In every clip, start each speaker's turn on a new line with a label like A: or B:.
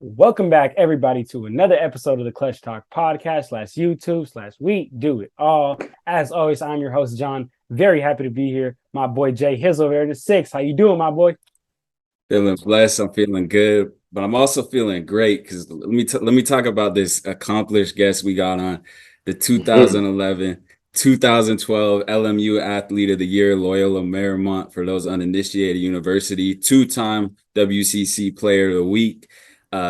A: Welcome back, everybody, to another episode of the Clutch Talk podcast /YouTube/We Do It All. As always, I'm your host, John. Very happy to be here. My boy Jay Hizzle over here in the six. How you doing, my boy?
B: Feeling blessed. I'm feeling good, but I'm also feeling great because let me talk about this accomplished guest we got on, the 2011, 2012 LMU Athlete of the Year, Loyola Marymount, for those uninitiated university, two-time WCC Player of the Week,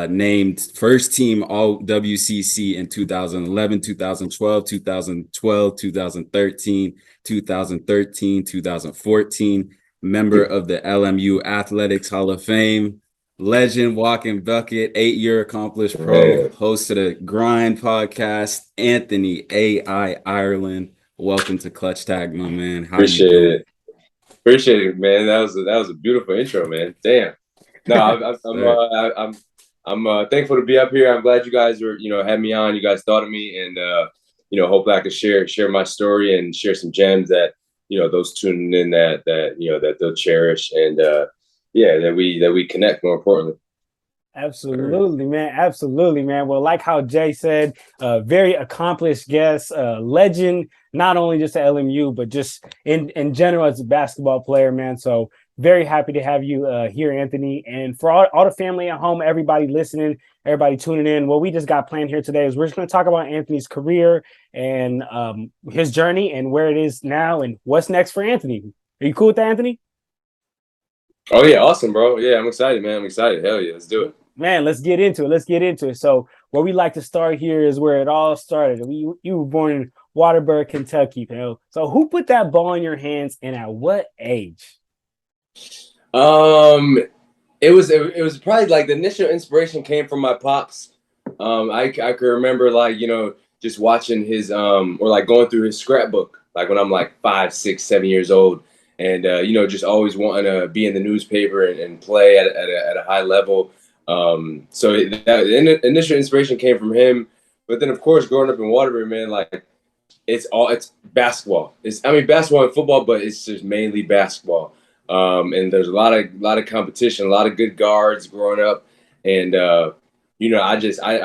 B: named first team All WCC in 2011, 2012, 2012, 2013, 2013, 2014. Member of the LMU Athletics Hall of Fame, legend, walking bucket, 8-year accomplished pro, host of the Grind podcast, Anthony A.I. Ireland. Welcome to Clutch Tag, my man. How you doing?
C: Appreciate it, man. That was a beautiful intro, man. Damn. No, I'm thankful to be up here. I'm glad you guys were, had me on. You guys thought of me, and hopefully I could share my story and share some gems that those tuning in that they'll cherish, and that we connect, more importantly.
A: Absolutely, man. Absolutely, man. Well, like how Jay said, very accomplished guest, legend, not only just at LMU, but just in general as a basketball player, man. So very happy to have you here, Anthony. And for all the family at home, everybody listening, everybody tuning in, what we just got planned here today is we're just going to talk about Anthony's career and his journey and where it is now and what's next for Anthony. Are you cool with that, Anthony?
C: Oh, yeah. Awesome, bro. Yeah, I'm excited, man. I'm excited. Hell yeah. Let's do it.
A: Man, let's get into it. So where we like to start here is where it all started. You were born in Waterbury, Kentucky, pal. So who put that ball in your hands and at what age?
C: It was probably like the initial inspiration came from my pops. I can remember just watching his or like going through his scrapbook like when I'm like 5, 6, 7 years old, and just always wanting to be in the newspaper and play at a high level. So the initial inspiration came from him, but then of course growing up in Waterbury, man, like it's basketball. Basketball and football, but it's just mainly basketball. And there's a lot of competition, a lot of good guards growing up, and I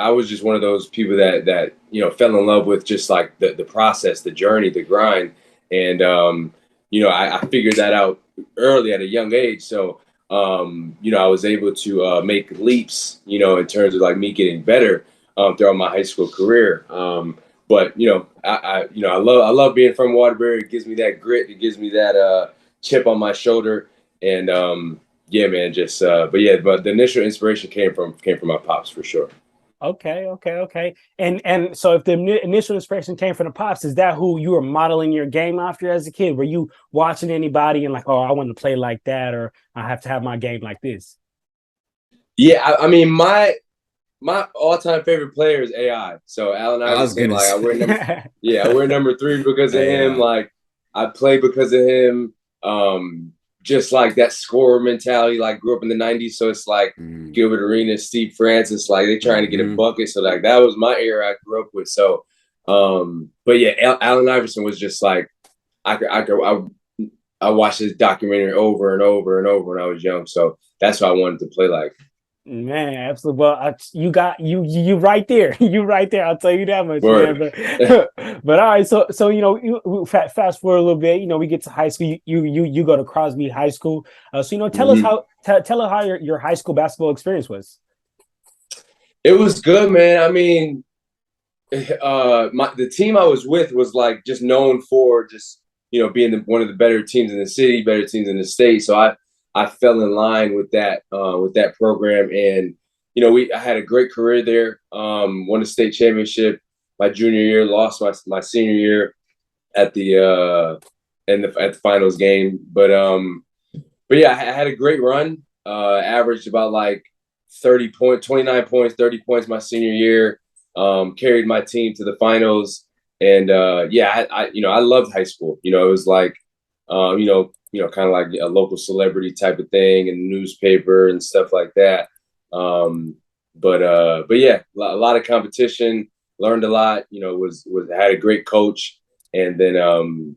C: was just one of those people that fell in love with just like the process, the journey, the grind, and I figured that out early at a young age. So I was able to make leaps, in terms of like me getting better throughout my high school career. But I love being from Waterbury. It gives me that grit. It gives me that chip on my shoulder. And yeah, man, but the initial inspiration came from my pops for sure.
A: Okay. And so if the initial inspiration came from the pops, is that who you were modeling your game after as a kid? Were you watching anybody and like, oh, I want to play like that, or I have to have my game like this?
C: Yeah, my all-time favorite player is AI. So Allen Iverson, I wear number 3 because of him. Like I play because of him. Just like that scorer mentality, like grew up in the 90s. So it's like Gilbert Arenas, Steve Francis, like they trying to get a bucket. So like that was my era I grew up with. So, but yeah, Allen Iverson was just like, I watched this documentary over and over and over when I was young. So that's what I wanted to play like.
A: Man, absolutely. Well, you got you right there. You right there. I'll tell you that much,
C: Word.
A: man. But all right. So fast forward a little bit. We get to high school. You go to Crosby High School. So tell us how your high school basketball experience was.
C: It was good, man. The team I was with was like just known for just being one of the better teams in the city, better teams in the state. So I fell in line with that program, and I had a great career there. Won a state championship my junior year, lost my senior year at the finals game. But yeah, I had a great run. Averaged about like 29 points, 30 points my senior year. Carried my team to the finals, and I loved high school. It was like kind of like a local celebrity type of thing in the newspaper and stuff like that. But yeah, a lot of competition, learned a lot, had a great coach. And then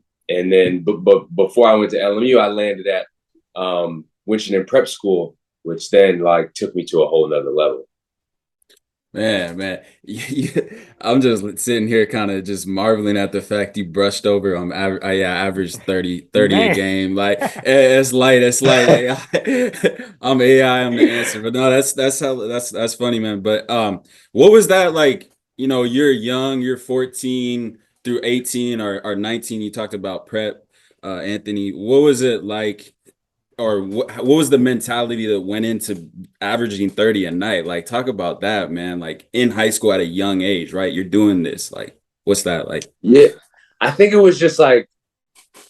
C: before I went to LMU, I landed at Winchendon Prep School, which then like took me to a whole nother level.
B: Man, I'm just sitting here kind of just marveling at the fact you brushed over yeah, average 30 a
A: Man.
B: game. Like it's light. AI. I'm AI, I'm the answer. But no, that's funny, man. But what was that like? You know, you're young, you're 14 through 18 or 19. You talked about prep, Anthony. What was it like? Or what was the mentality that went into averaging 30 a night? Like, talk about that, man. Like in high school at a young age, right? You're doing this. Like, what's that like?
C: Yeah, I think it was just like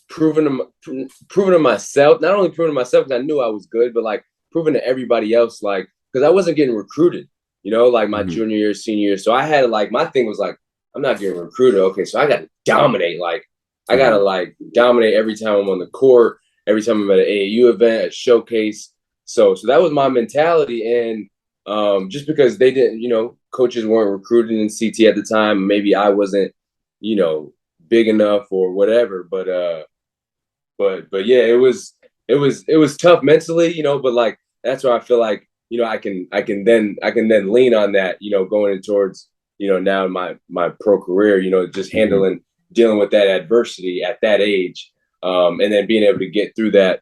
C: proving to myself, not only proving to myself because I knew I was good, but like proving to everybody else, like because I wasn't getting recruited, like my
B: Mhm.
C: junior year, senior year. So I had like my thing was like I'm not getting recruited. Okay, so I got to dominate. Like I got to
B: Mhm.
C: like dominate every time I'm on the court, every time I'm at an AAU event, a showcase. So that was my mentality, and just because they didn't, coaches weren't recruiting in CT at the time, maybe I wasn't, big enough or whatever, but yeah, it was tough mentally, but like that's where I feel like I can then lean on that, going in towards now my pro career, just
B: Mhm.
C: dealing with that adversity at that age, and then being able to get through that,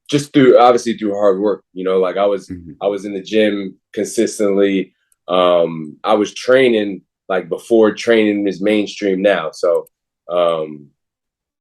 C: just through obviously through hard work, like
B: Mhm.
C: I was in the gym consistently, I was training like before training is mainstream now, so um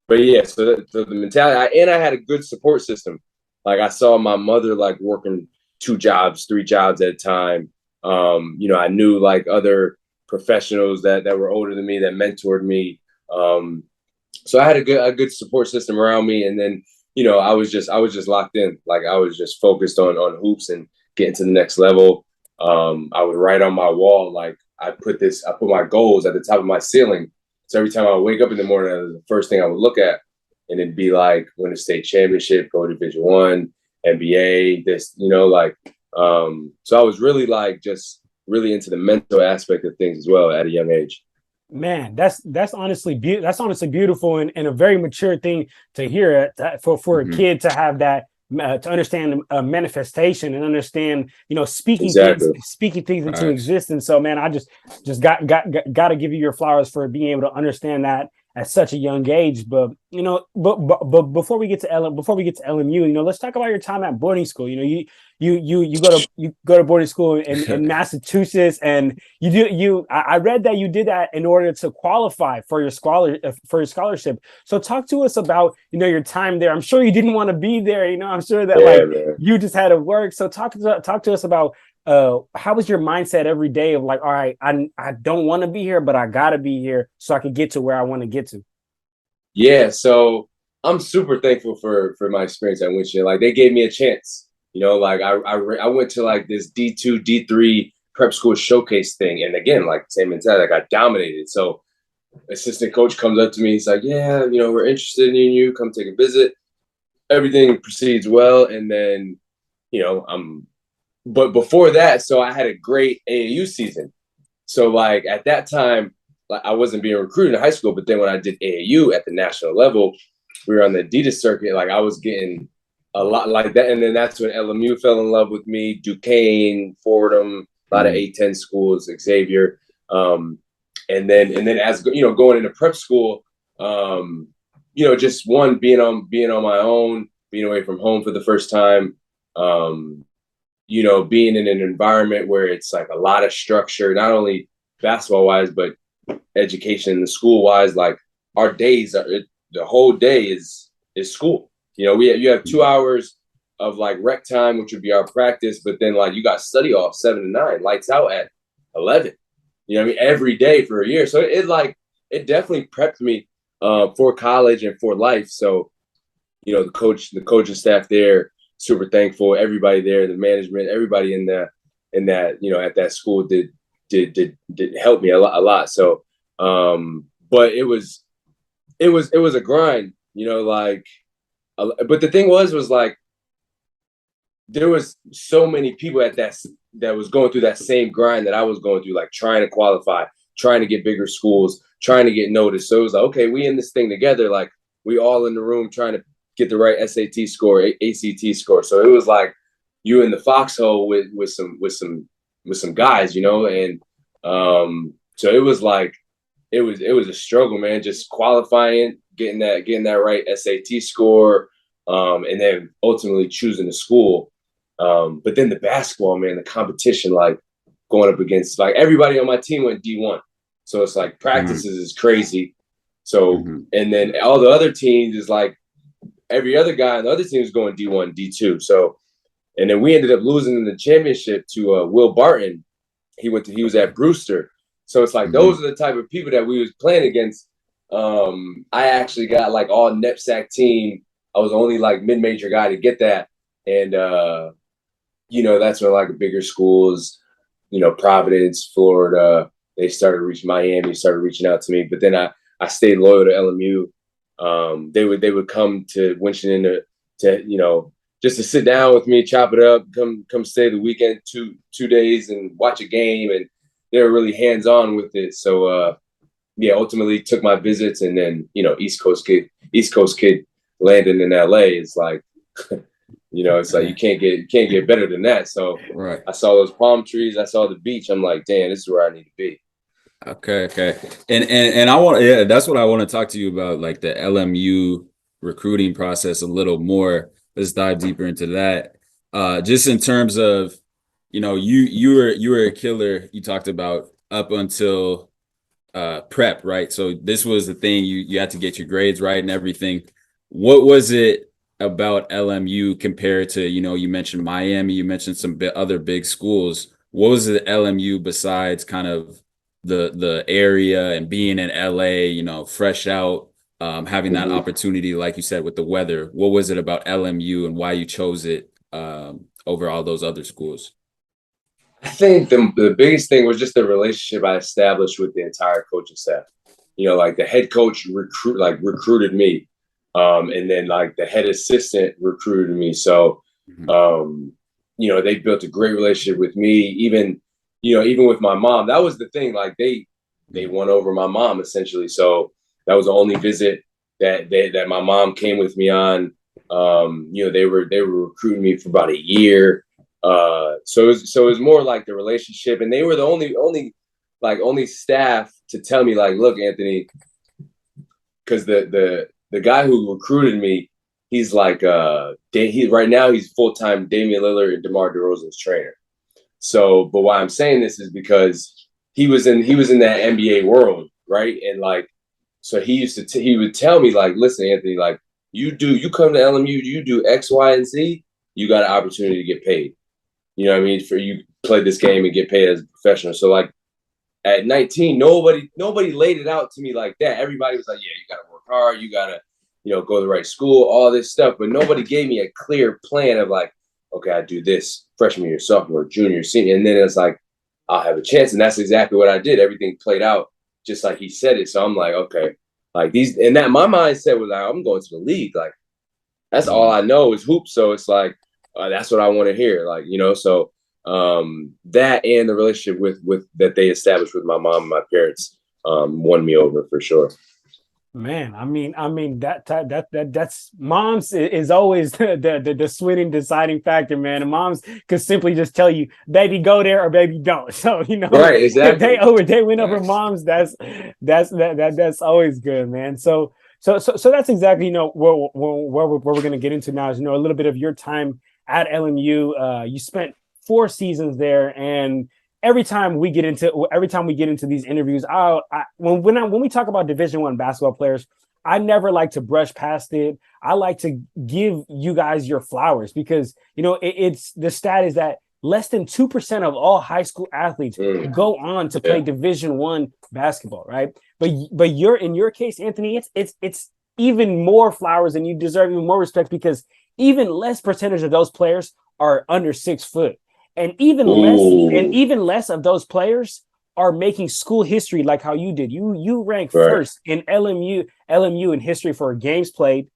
C: but yeah, so the mentality, and I had a good support system. Like I saw my mother like working 2 jobs, 3 jobs at a time. I knew like other professionals that were older than me that mentored me. So I had a good support system around me, and then I was just locked in. Like I was just focused on hoops and getting to the next level. I would write on my wall like I put my goals at the top of my ceiling. So every time I would wake up in the morning, that was the first thing I would look at, and it'd be like win a state championship, go to Division 1, NBA. This, like, so I was really like just really into the mental aspect of things as well at a young age.
A: Man, that's honestly that's honestly beautiful and a very mature thing to hear for a
B: Mhm.
A: kid to have that to understand manifestation and understand
C: Exactly.
A: speaking things into
B: Facts.
A: existence. So man, I just got to give you your flowers for being able to understand that at such a young age. But but before we get to LMU, let's talk about your time at boarding school. You go to boarding school in Massachusetts, and I read that you did that in order to qualify for your scholarship. So talk to us about your time there. I'm sure you didn't want to be there. I'm sure that
C: Yeah,
A: like
C: man.
A: you just had to work. So talk to us about how was your mindset every day of like, all right, I don't want to be here, but I gotta be here so I can get to where I want to get to.
C: Yeah, so I'm super thankful for my experience at Winston. Like they gave me a chance. Like I went to like this D2 D3 prep school showcase thing, and again, like same mentality, I got dominated. So assistant coach comes up to me, he's like, "Yeah, we're interested in you. Come take a visit." Everything proceeds well, and then I'm. But before that, so I had a great AAU season. So like at that time, like I wasn't being recruited in high school, but then when I did AAU at the national level, we were on the Adidas circuit. Like I was getting a lot like that, and then that's when LMU fell in love with me. Duquesne, Fordham, a lot of
B: Mhm.
C: A10 schools, Xavier, and then as going into prep school, just one being on my own, being away from home for the first time. Um, being in an environment where it's like a lot of structure, not only basketball wise, but education and school wise. Like our days are the whole day is school. You have 2 hours of like rec time, which would be our practice, but then like you got study off 7 to 9, lights out at 11. Every day for a year. So it definitely prepped me for college and for life. So the coaching staff there, super thankful. Everybody there, the management, everybody in that at that school did help me a lot. So, but it was a grind, like. But the thing was like there was so many people that was going through that same grind that I was going through, like trying to qualify, trying to get bigger schools, trying to get noticed. So it was like, okay, we in this thing together. Like we all in the room trying to get the right SAT score, ACT score. So it was like you in the foxhole with some some guys, you know, and so it was like it was a struggle, man, just qualifying, getting that right SAT score, and then ultimately choosing the school. But then the basketball, man, the competition, like going up against like everybody on my team went D1. So it's like practices is crazy. So and then all the other teams is like every other guy on the other team is going D1, D2. So and then we ended up losing in the championship to Will Barton. He was at Brewster. So it's like those are the type of people that we was playing against. I actually got like all NEPSAC team. I was the only like mid-major guy to get that. And you know, that's when like bigger schools, you know, Providence, Florida, they started reaching Miami, started reaching out to me. But then I stayed loyal to LMU. They would come to Winchendon to you know, just to sit down with me, chop it up, come stay the weekend, two days and watch a game. And they were really hands-on with it. So yeah, ultimately took my visits, and then, you know, East Coast kid landing in LA is like, you know, it's like you can't get better than that. So I saw those palm trees, I saw the beach. I'm like, damn, this is where I need to be.
B: Okay. And I want, yeah, that's what I want to talk to you about, like the LMU recruiting process a little more. Let's dive deeper into that. Just in terms of, you know, you were a killer. You talked about up until prep, right? So this was the thing, you had to get your grades right and everything. What was it about LMU compared to, you know, you mentioned Miami, you mentioned some other big schools. What was it LMU besides kind of the area and being in LA, you know, fresh out, having that opportunity, like you said, with the weather? What was it about LMU and why you chose it over all those other schools?
C: I think the biggest thing was just the relationship I established with the entire coaching staff. You know, like the head coach recruited me. And then like the head assistant recruited me. So, you know, they built a great relationship with me, even with my mom. That was the thing. Like they won over my mom essentially. So that was the only visit that my mom came with me on. You know, they were recruiting me for about a year. So it was more like the relationship, and they were the only staff to tell me like, look, Anthony, because the guy who recruited me, he's like right now he's full-time Damian Lillard and DeMar DeRozan's trainer. So, but why I'm saying this is because he was in that NBA world, right? And like, so he would tell me like, listen, Anthony, like you come to LMU, you do X, Y, and Z, you got an opportunity to get paid. You know what I mean? For you play this game and get paid as a professional. So like at 19, nobody laid it out to me like that. Everybody was like, yeah, you gotta work hard, you gotta, you know, go to the right school, all this stuff. But nobody gave me a clear plan of like, okay, I do this freshman year, sophomore, junior, senior. And then it's like, I'll have a chance. And that's exactly what I did. Everything played out just like he said it. So I'm like, okay, like these, and that my mindset was like, I'm going to the league. Like that's all I know is hoops. So it's like, that's what I want to hear. Like, you know, so that and the relationship with that they established with my mom and my parents won me over for sure.
A: Man, I mean that's moms is always the swinging deciding factor, man. And moms could simply just tell you, baby, go there or baby don't. So, you know,
C: right, exactly.
A: If they win over moms, that's always good, man. So that's exactly, you know, where we're going to get into now is, you know, a little bit of your time at LMU. You spent 4 seasons there, and every time we get into these interviews, when we talk about Division I basketball players, I never like to brush past it. I like to give you guys your flowers because, you know, it's the stat is that less than 2% of all high school athletes go on to play Division I basketball, right? But in your case, Anthony, it's even more flowers, and you deserve even more respect because even less percentage of those players are under 6 foot. And even less of those players are making school history like how you did. You rank first in LMU in history for games played,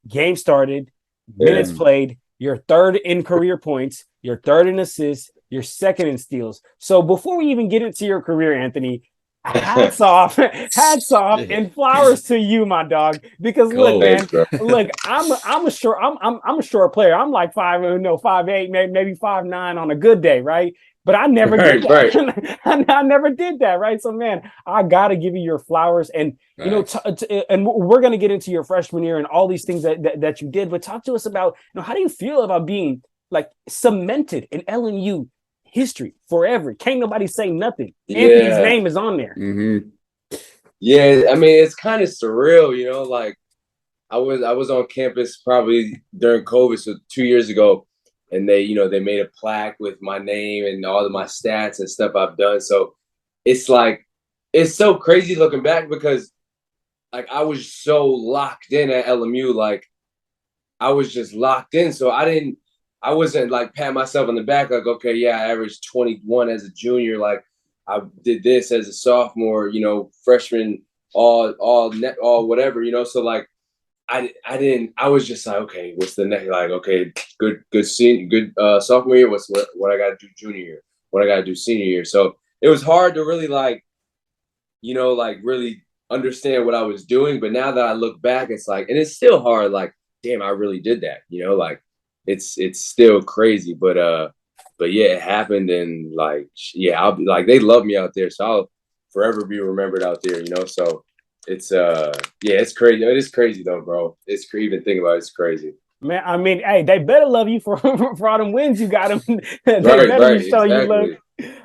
A: games started, minutes played. You're third in career points. You're third in assists. You're second in steals. So before we even get into your career, Anthony, hats off, and flowers to you, my dog. Because look,
B: Cold.
A: man,
C: Thanks, bro.
A: look, I'm a short player. I'm like 5'8", maybe 5'9" on a good day, right? But I never did
C: Right.
A: that. I never did that, right? So, man, I gotta give you your flowers, and
B: Facts.
A: and we're gonna get into your freshman year and all these things that you did. But talk to us about, how do you feel about being like cemented in LMU history forever? Can't nobody say nothing. Anthony's
C: Yeah.
A: name is on there.
B: Mm-hmm.
C: Yeah, I mean, it's kind of surreal, you know, like I was on campus probably during COVID, so 2 years ago, and they made a plaque with my name and all of my stats and stuff I've done. So it's like it's so crazy looking back because like I was so locked in at LMU, like I was just locked in. So I wasn't like pat myself on the back like, okay, yeah, I averaged 21 as a junior. Like I did this as a sophomore, freshman, all whatever, So like I didn't. I was just like, okay, what's the next? Like, okay, good senior, good sophomore year. What I got to do junior year? What I got to do senior year? So it was hard to really like, like really understand what I was doing. But now that I look back, it's like, and it's still hard. Like, damn, I really did that. Like it's still crazy. But yeah, it happened, and like, yeah, I'll be like, they love me out there, so I'll forever be remembered out there. So it's yeah, it's crazy. It is crazy though, bro. It's crazy. Even think about it, it's crazy.
A: Man, I mean, hey, they better love you for for all them wins you got them. They better
C: Right,
A: be showing you love.
C: exactly.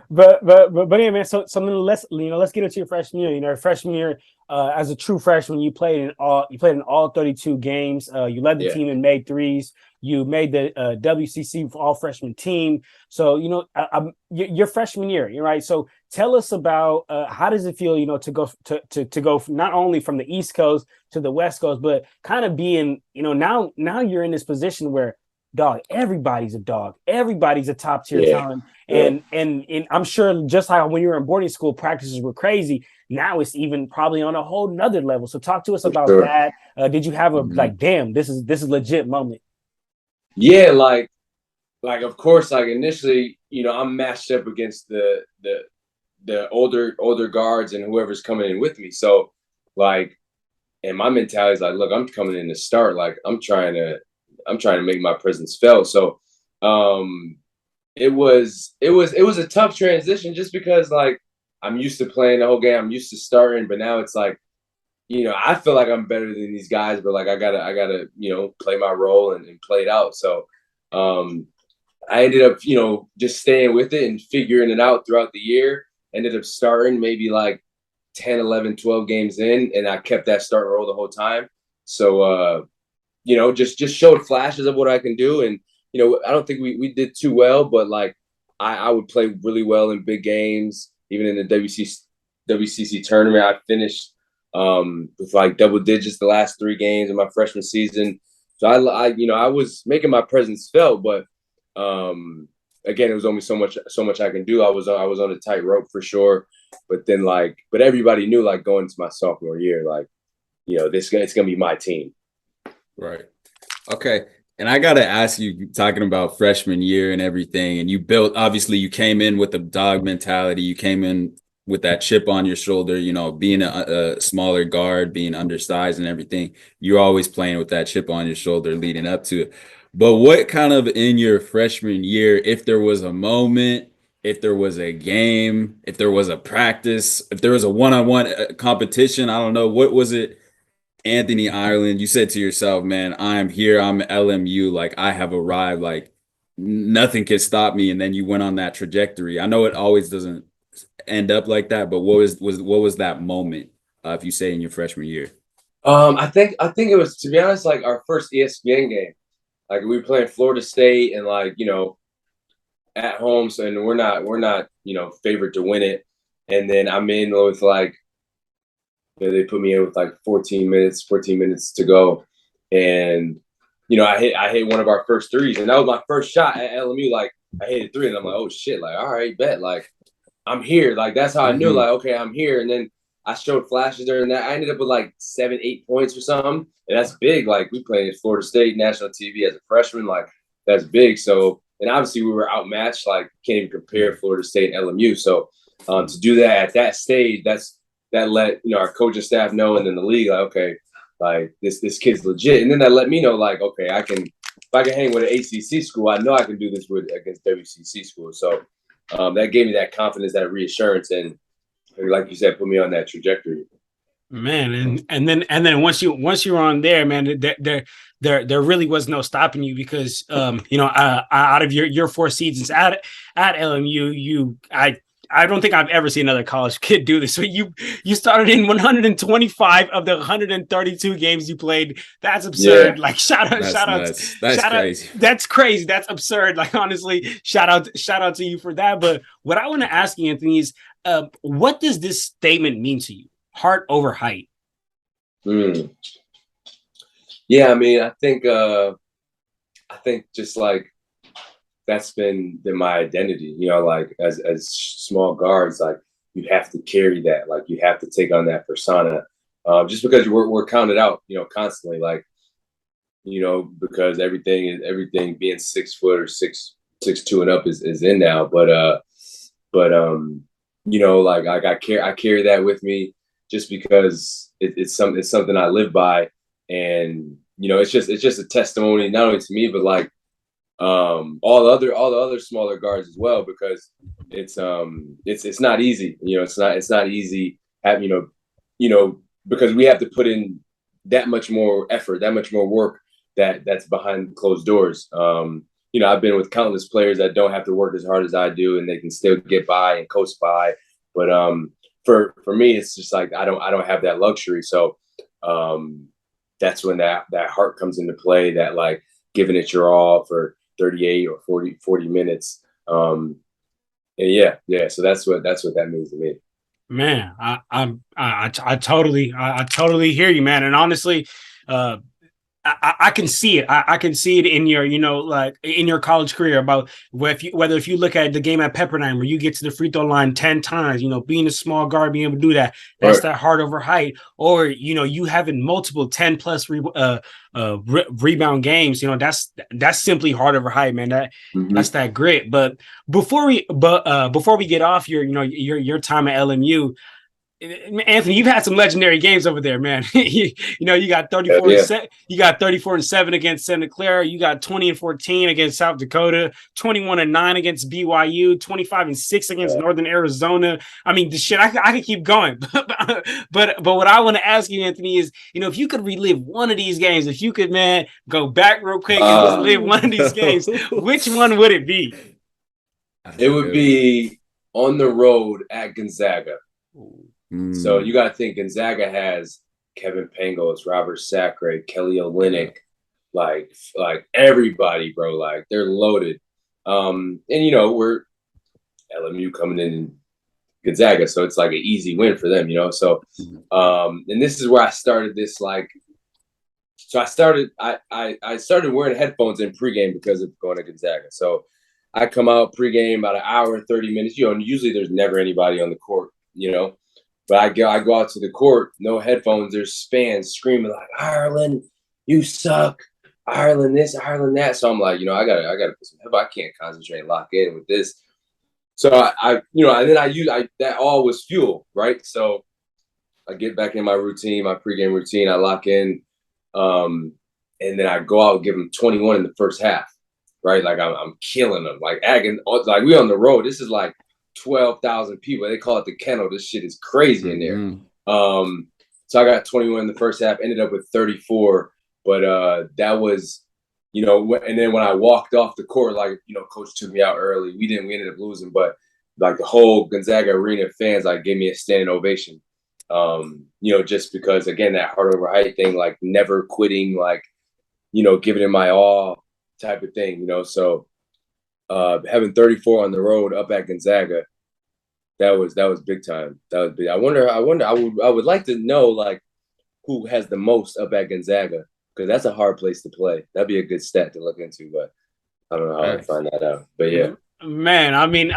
A: But yeah, man. So then let's get into your freshman year. Freshman year, as a true freshman, you played in all 32 games. You led the
C: Yeah.
A: team and made threes. You made the WCC all freshman team. So your freshman year, right? So tell us about how does it feel, to go to go not only from the East Coast to the West Coast, but kind of being, now you're in this position where, dog, everybody's a dog, everybody's a top tier
C: Yeah.
A: talent, and I'm sure just how when you were in boarding school, practices were crazy. Now it's even probably on a whole nother level. So talk to us
C: For
A: about
C: sure.
A: that. Did you have a
B: Mhm.
A: like, damn, this is legit moment?
C: Yeah, like of course, like initially, I'm matched up against the older guards and whoever's coming in with me. So like, and my mentality is like, look, I'm coming in to start. Like I'm trying to make my presence felt. So um it was a tough transition just because like I'm used to playing the whole game. I'm used to starting, but now it's like, I feel like I'm better than these guys, but like I gotta, play my role and play it out. So um I ended up, just staying with it and figuring it out throughout the year. Ended up starting maybe like 10, 11, 12 games in, and I kept that starting role the whole time. So just showed flashes of what I can do. And, I don't think we did too well, but like I would play really well in big games, even in the WCC tournament. I finished with like double digits the last 3 games of my freshman season. So I was making my presence felt, but again, it was only so much I can do. I was on a tightrope for sure. But then but everybody knew like going into my sophomore year, like, it's gonna be my team.
B: Right. Okay. And I got to ask you, talking about freshman year and everything, and obviously, you came in with the dog mentality. You came in with that chip on your shoulder, being a smaller guard, being undersized and everything. You're always playing with that chip on your shoulder leading up to it. But what kind of in your freshman year, if there was a moment, if there was a game, if there was a practice, if there was a one-on-one competition, I don't know, what was it? Anthony Ireland, you said to yourself, man, I'm here, I'm LMU, like I have arrived, like nothing can stop me. And then you went on that trajectory. I know it always doesn't end up like that, but what was that moment, if you say in your freshman year?
C: I think it was, to be honest, like our first ESPN game. Like we were playing Florida State and like, at home, so and we're not, favored to win it. And then I'm in with like, they put me in with like 14 minutes to go. And, I hit one of our first threes, and that was my first shot at LMU. Like I hit a three, and I'm like, oh shit, like, all right, bet. Like I'm here. Like that's how I knew,
B: Mhm.
C: like, okay, I'm here. And then I showed flashes during that. I ended up with like 7, 8 points or something. And that's big. Like we played at Florida State national TV as a freshman. Like that's big. So, and obviously we were outmatched. Like can't even compare Florida State and LMU. So To do that at that stage, that let our coaching staff know, and then the league, like, okay, like this kid's legit, and then that let me know, like, okay, if I can hang with an ACC school, I know I can do this against WCC school. So that gave me that confidence, that reassurance, and like you said, put me on that trajectory.
A: Man, and then once you were on there, man, there really was no stopping you, because out of your 4 seasons at LMU, I don't think I've ever seen another college kid do this. So you started in 125 of the 132 games you played. That's absurd.
C: Yeah.
A: Like shout out.
B: That's crazy.
A: That's crazy. That's absurd. Like honestly, shout out to you for that. But what I want to ask you, Anthony, is what does this statement mean to you? Heart over height.
C: Yeah, I mean, I think just like that's been my identity, like as small guards, like you have to carry that, like you have to take on that persona, just because we're counted out, constantly, like, because everything being 6 foot or 6'2" and up is in now, but like I carry that with me, just because it's something I live by, and it's just a testimony not only to me, but like all the other smaller guards as well, because it's not easy, it's not easy because we have to put in that much more effort, that much more work that's behind closed doors. I've been with countless players that don't have to work as hard as I do, and they can still get by and coast by, but for me, it's just like I don't have that luxury. So that's when that heart comes into play, that like giving it your all for 38 or 40 minutes. And yeah. So that's what that means to me.
A: Man, I totally hear you, man. And honestly, I can see it. I can see it in your, like in your college career, about whether if you look at the game at Pepperdine, where you get to the free throw line 10 times, being a small guard, being able to do that, that's right. That heart over height. Or, you having multiple 10 plus rebound games, that's simply heart over height, man. That's that grit. But before we get off your time at LMU, Anthony, you've had some legendary games over there, man. you got 34 you got 34-7 against Santa Clara. You got 20-14 against South Dakota, 21-9 against BYU, 25-6 against Northern Arizona. I mean, the shit, I could keep going. but what I want to ask you, Anthony, is, if you could relive one of these games, if you could, man, go back real quick and just live one of these games, which one would it be?
C: It would be on the road at Gonzaga. So you got to think Gonzaga has Kevin Pangos, Robert Sacre, Kelly Olynyk, like everybody, bro. Like they're loaded. And we're LMU coming in Gonzaga, so it's like an easy win for them, So and this is where I started this, like, so I started wearing headphones in pregame because of going to Gonzaga. So I come out pregame about an hour and 30 minutes, and usually there's never anybody on the court, But I go out to the court, no headphones. There's fans screaming like, "Ireland, you suck! Ireland this, Ireland that." So I'm like, I gotta put some headphones. I can't concentrate and lock in with this. So I that all was fuel, right? So I get back in my routine, my pregame routine. I lock in, and then I go out and give them 21 in the first half, right? Like I'm killing them, like we on the road. This is like 12,000 people. They call it the kennel. This shit is crazy in there. So I got 21 in the first half, ended up with 34. But that was, and then when I walked off the court, like, coach took me out early. We ended up losing, but like the whole Gonzaga arena fans, like, gave me a standing ovation. Just because, again, that heart over height thing, like never quitting, like, giving it my all type of thing, So having 34 on the road up at Gonzaga, that was big time. That was big. I would like to know, like, who has the most up at Gonzaga, because that's a hard place to play. That'd be a good stat to look into, but I don't know how to find that out. But yeah,
A: man, I mean,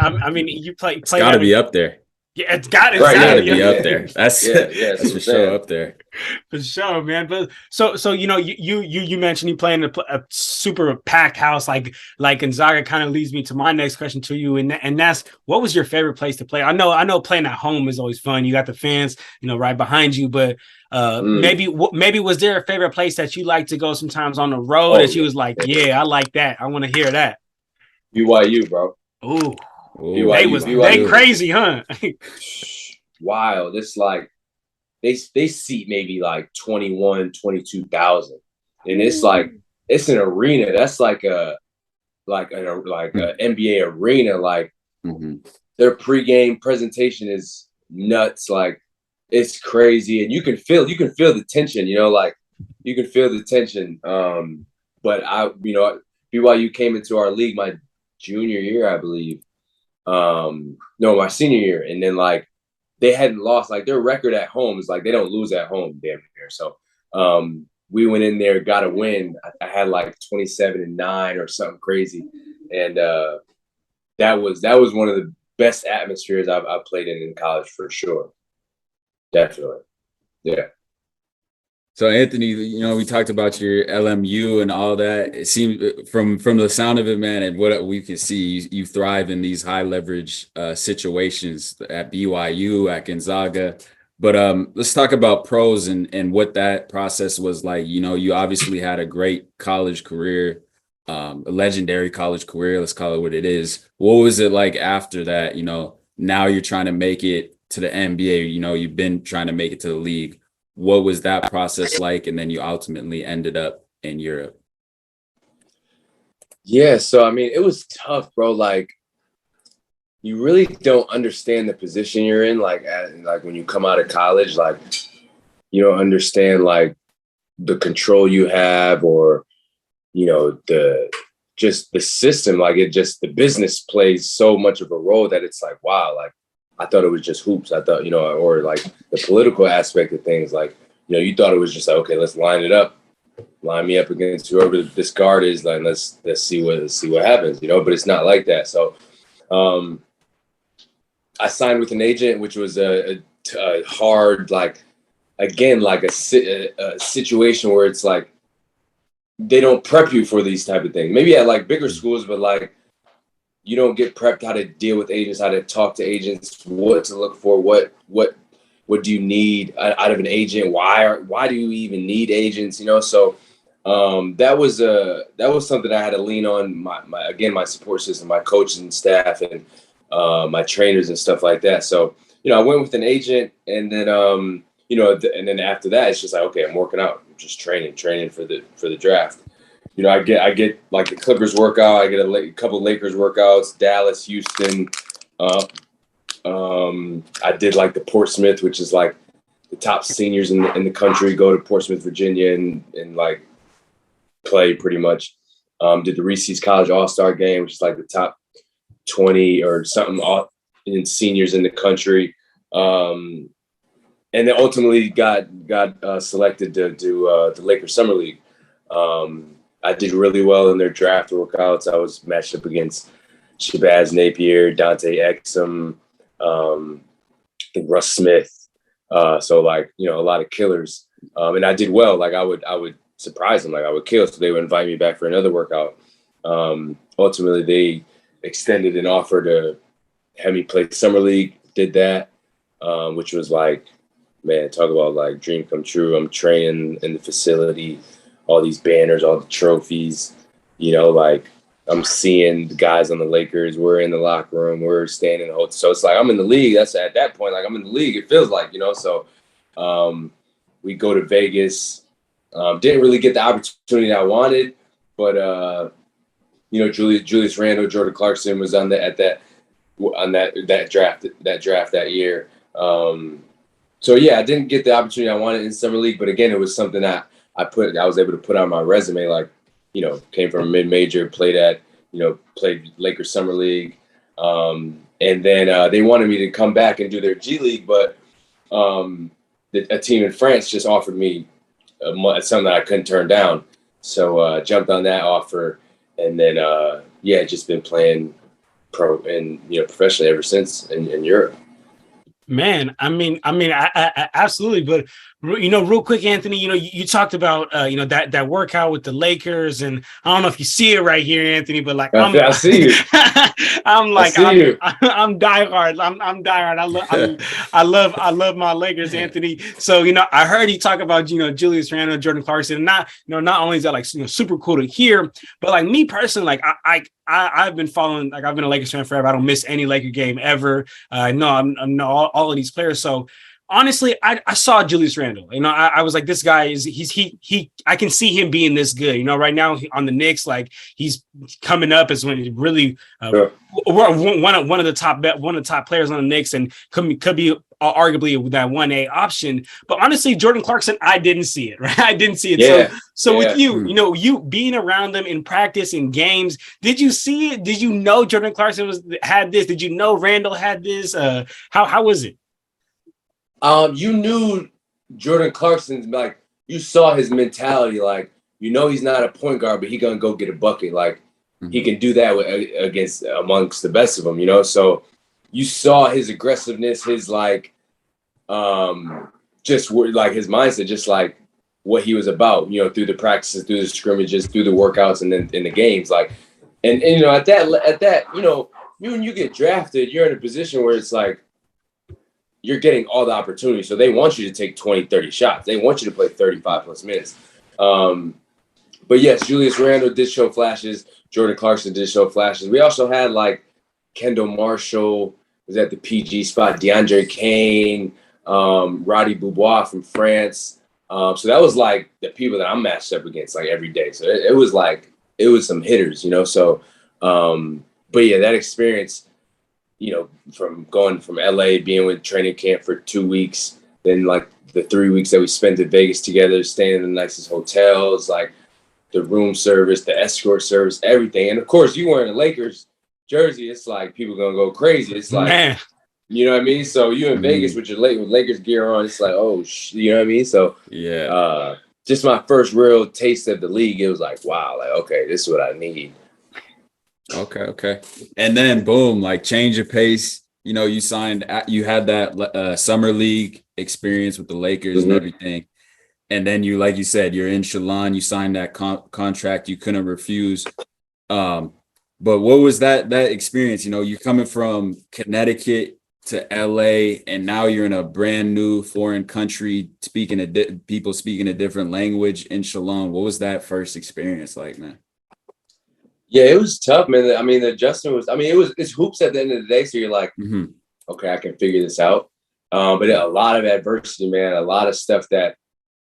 A: you play.
B: It's got to be up there.
A: Yeah, it's got
C: Right, yeah,
B: Gotta
A: exactly.
B: be
C: yeah,
B: up there. That's
C: yeah, yeah. That's
B: that's
C: what
B: for
C: I'm
B: sure
C: saying.
B: up there.
A: For sure, man. But so you know, you mentioned you playing a super packed house like Gonzaga kind of leads me to my next question to you, and that's what was your favorite place to play? I know playing at home is always fun. You got the fans, right behind you, but
C: Mm.
A: maybe was there a favorite place that you like to go sometimes on the road
C: Oh
A: that you
C: yeah,
A: was like,
C: yeah.
A: yeah, I like that. I want to hear that.
C: BYU, bro.
A: Ooh,
B: Oh,
A: they
C: BYU.
B: BYU.
A: crazy, huh?
C: Wild. It's like they seat maybe like 21, 22,000, and it's like it's an arena. That's like a NBA arena. Like
B: Mm-hmm.
C: their pregame presentation is nuts. Like it's crazy, and you can feel the tension. Like you can feel the tension. But BYU came into our league my junior year, I believe. No, my senior year, and then like they hadn't lost. Like their record at home is like they don't lose at home, damn near. So we went in there, got a win. I had like 27-9 or something crazy, and that was one of the best atmospheres I've played in college for sure. Definitely, yeah.
B: So Anthony, we talked about your LMU and all that. It seems from the sound of it, man, and what we can see, you thrive in these high leverage situations at BYU, at Gonzaga. But let's talk about pros and what that process was like. You obviously had a great college career, a legendary college career. Let's call it what it is. What was it like after that? Now you're trying to make it to the NBA. You've been trying to make it to the league. What was that process like? And then you ultimately ended up in Europe.
C: Yeah, so I mean, it was tough, bro. Like, you really don't understand the position you're in. Like when you come out of college, like you don't understand like the control you have, or the just the system. Like the business plays so much of a role that it's like, wow, like I thought it was just hoops. I thought, or like the political aspect of things, like you thought it was just like, okay, let's line it up, line me up against whoever this guard is, like let's see what happens, but it's not like that. So I signed with an agent, which was a hard, like, again, like a situation where it's like they don't prep you for these type of things. Maybe at like bigger schools, but like you don't get prepped how to deal with agents, how to talk to agents, what to look for, what do you need out of an agent? Why do you even need agents? So that was something I had to lean on my support system, my coaches and staff, and my trainers and stuff like that. So I went with an agent, and then and then after that, it's just like, okay, I'm working out, I'm just training for the draft. I get like the Clippers workout, I get a couple Lakers workouts, Dallas, Houston. I did like the Portsmouth, which is like the top seniors in the country go to Portsmouth, Virginia, and like play pretty much. Did the Reese's College All-Star Game, which is like the top 20 or something in seniors in the country. And then ultimately got selected to do the Lakers Summer League. I did really well in their draft workouts. I was matched up against Shabazz Napier, Dante Exum, I think Russ Smith. So like, a lot of killers. And I did well. Like I would surprise them. Like I would kill. So they would invite me back for another workout. Ultimately, they extended an offer to have me play Summer League. Did that, which was like, man, talk about like dream come true. I'm training in the facility, all these banners, all the trophies, like I'm seeing the guys on the Lakers. We're in the locker room. We're staying in the hotel. So it's like I'm in the league. That's at that point, like I'm in the league. It feels like, So we go to Vegas. Didn't really get the opportunity I wanted, but Julius Randle, Jordan Clarkson was on that draft that year. So yeah, I didn't get the opportunity I wanted in summer league, but again, it was something that I was able to put on my resume. Like, came from a mid-major, played Lakers Summer League, and then they wanted me to come back and do their G League, but a team in France just offered me something that I couldn't turn down. So jumped on that offer, and then just been playing pro and professionally ever since in Europe.
A: Man, I absolutely. But real quick, Anthony, you talked about that workout with the Lakers, and I don't know if you see it right here, Anthony, but like
C: I see you.
A: I'm
C: I
A: like
C: see you.
A: I'm diehard. I'm diehard. I love my Lakers, Anthony. So I heard you talk about Julius Randle, Jordan Clarkson. And not only is that like super cool to hear, but like me personally, like I've been following, like I've been a Lakers fan forever. I don't miss any Laker game ever. I know all of these players. So honestly, I saw Julius Randle. I was like, this guy he. I can see him being this good. Right now on the Knicks, like he's coming up as when he's really one of the top players on the Knicks, and could be arguably that 1A option. But honestly, Jordan Clarkson, I didn't see it. Right, I didn't see it.
C: Yeah.
A: So with you, you being around them in practice, in games, did you see it? Did you know Jordan Clarkson had this? Did you know Randall had this? How was it?
C: You knew Jordan Clarkson's, like, you saw his mentality, like, he's not a point guard, but he gonna go get a bucket. Like, he can do that against amongst the best of them, So you saw his aggressiveness, his like, just like his mindset, just like what he was about, through the practices, through the scrimmages, through the workouts, and then in the games, like, and at that, when you get drafted, you're in a position where it's like, you're getting all the opportunities. So they want you to take 20, 30 shots. They want you to play 35 plus minutes. But yes, Julius Randle did show flashes. Jordan Clarkson did show flashes. We also had like Kendall Marshall was at the PG spot, DeAndre Kane, Roddy Boubois from France. So that was like the people that I'm matched up against like every day. So it was some hitters, So, but yeah, that experience, from going from LA, being with training camp for 2 weeks, then like the 3 weeks that we spent in Vegas together, staying in the nicest hotels, like the room service, the escort service, everything. And of course, you wearing a Lakers jersey, it's like people gonna go crazy. It's like,
A: Man.
C: You know what I mean? So you in Vegas with your Lakers gear on, it's like, oh, you know what I mean? So
B: yeah,
C: just my first real taste of the league, it was like, wow, like, okay, this is what I need.
B: Okay. And then boom, like change of pace. You had that summer league experience with the Lakers and everything. And then like you said, you're in Shalon, you signed that contract, you couldn't refuse. But what was that experience? You're coming from Connecticut to LA, and now you're in a brand new foreign country, people speaking a different language in Shalon. What was that first experience like, man?
C: Yeah, it was tough, man. I mean, the adjustment was, it's hoops at the end of the day. So you're like, okay, I can figure this out. But a lot of adversity, man, a lot of stuff that,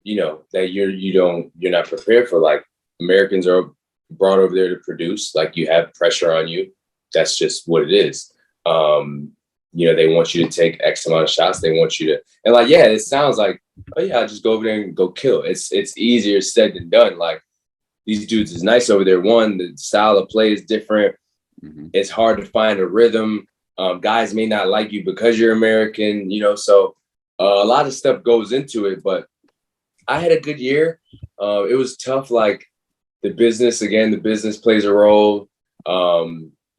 C: that you're not prepared for. Like, Americans are brought over there to produce, like, you have pressure on you. That's just what it is. They want you to take X amount of shots. They want you to, and like, yeah, it sounds like, oh yeah, I'll just go over there and go kill. It's easier said than done. Like, these dudes is nice over there. One, the style of play is different. It's hard to find a rhythm. Guys may not like you because you're American, so a lot of stuff goes into it. But I had a good year. It was tough. Like, the business plays a role.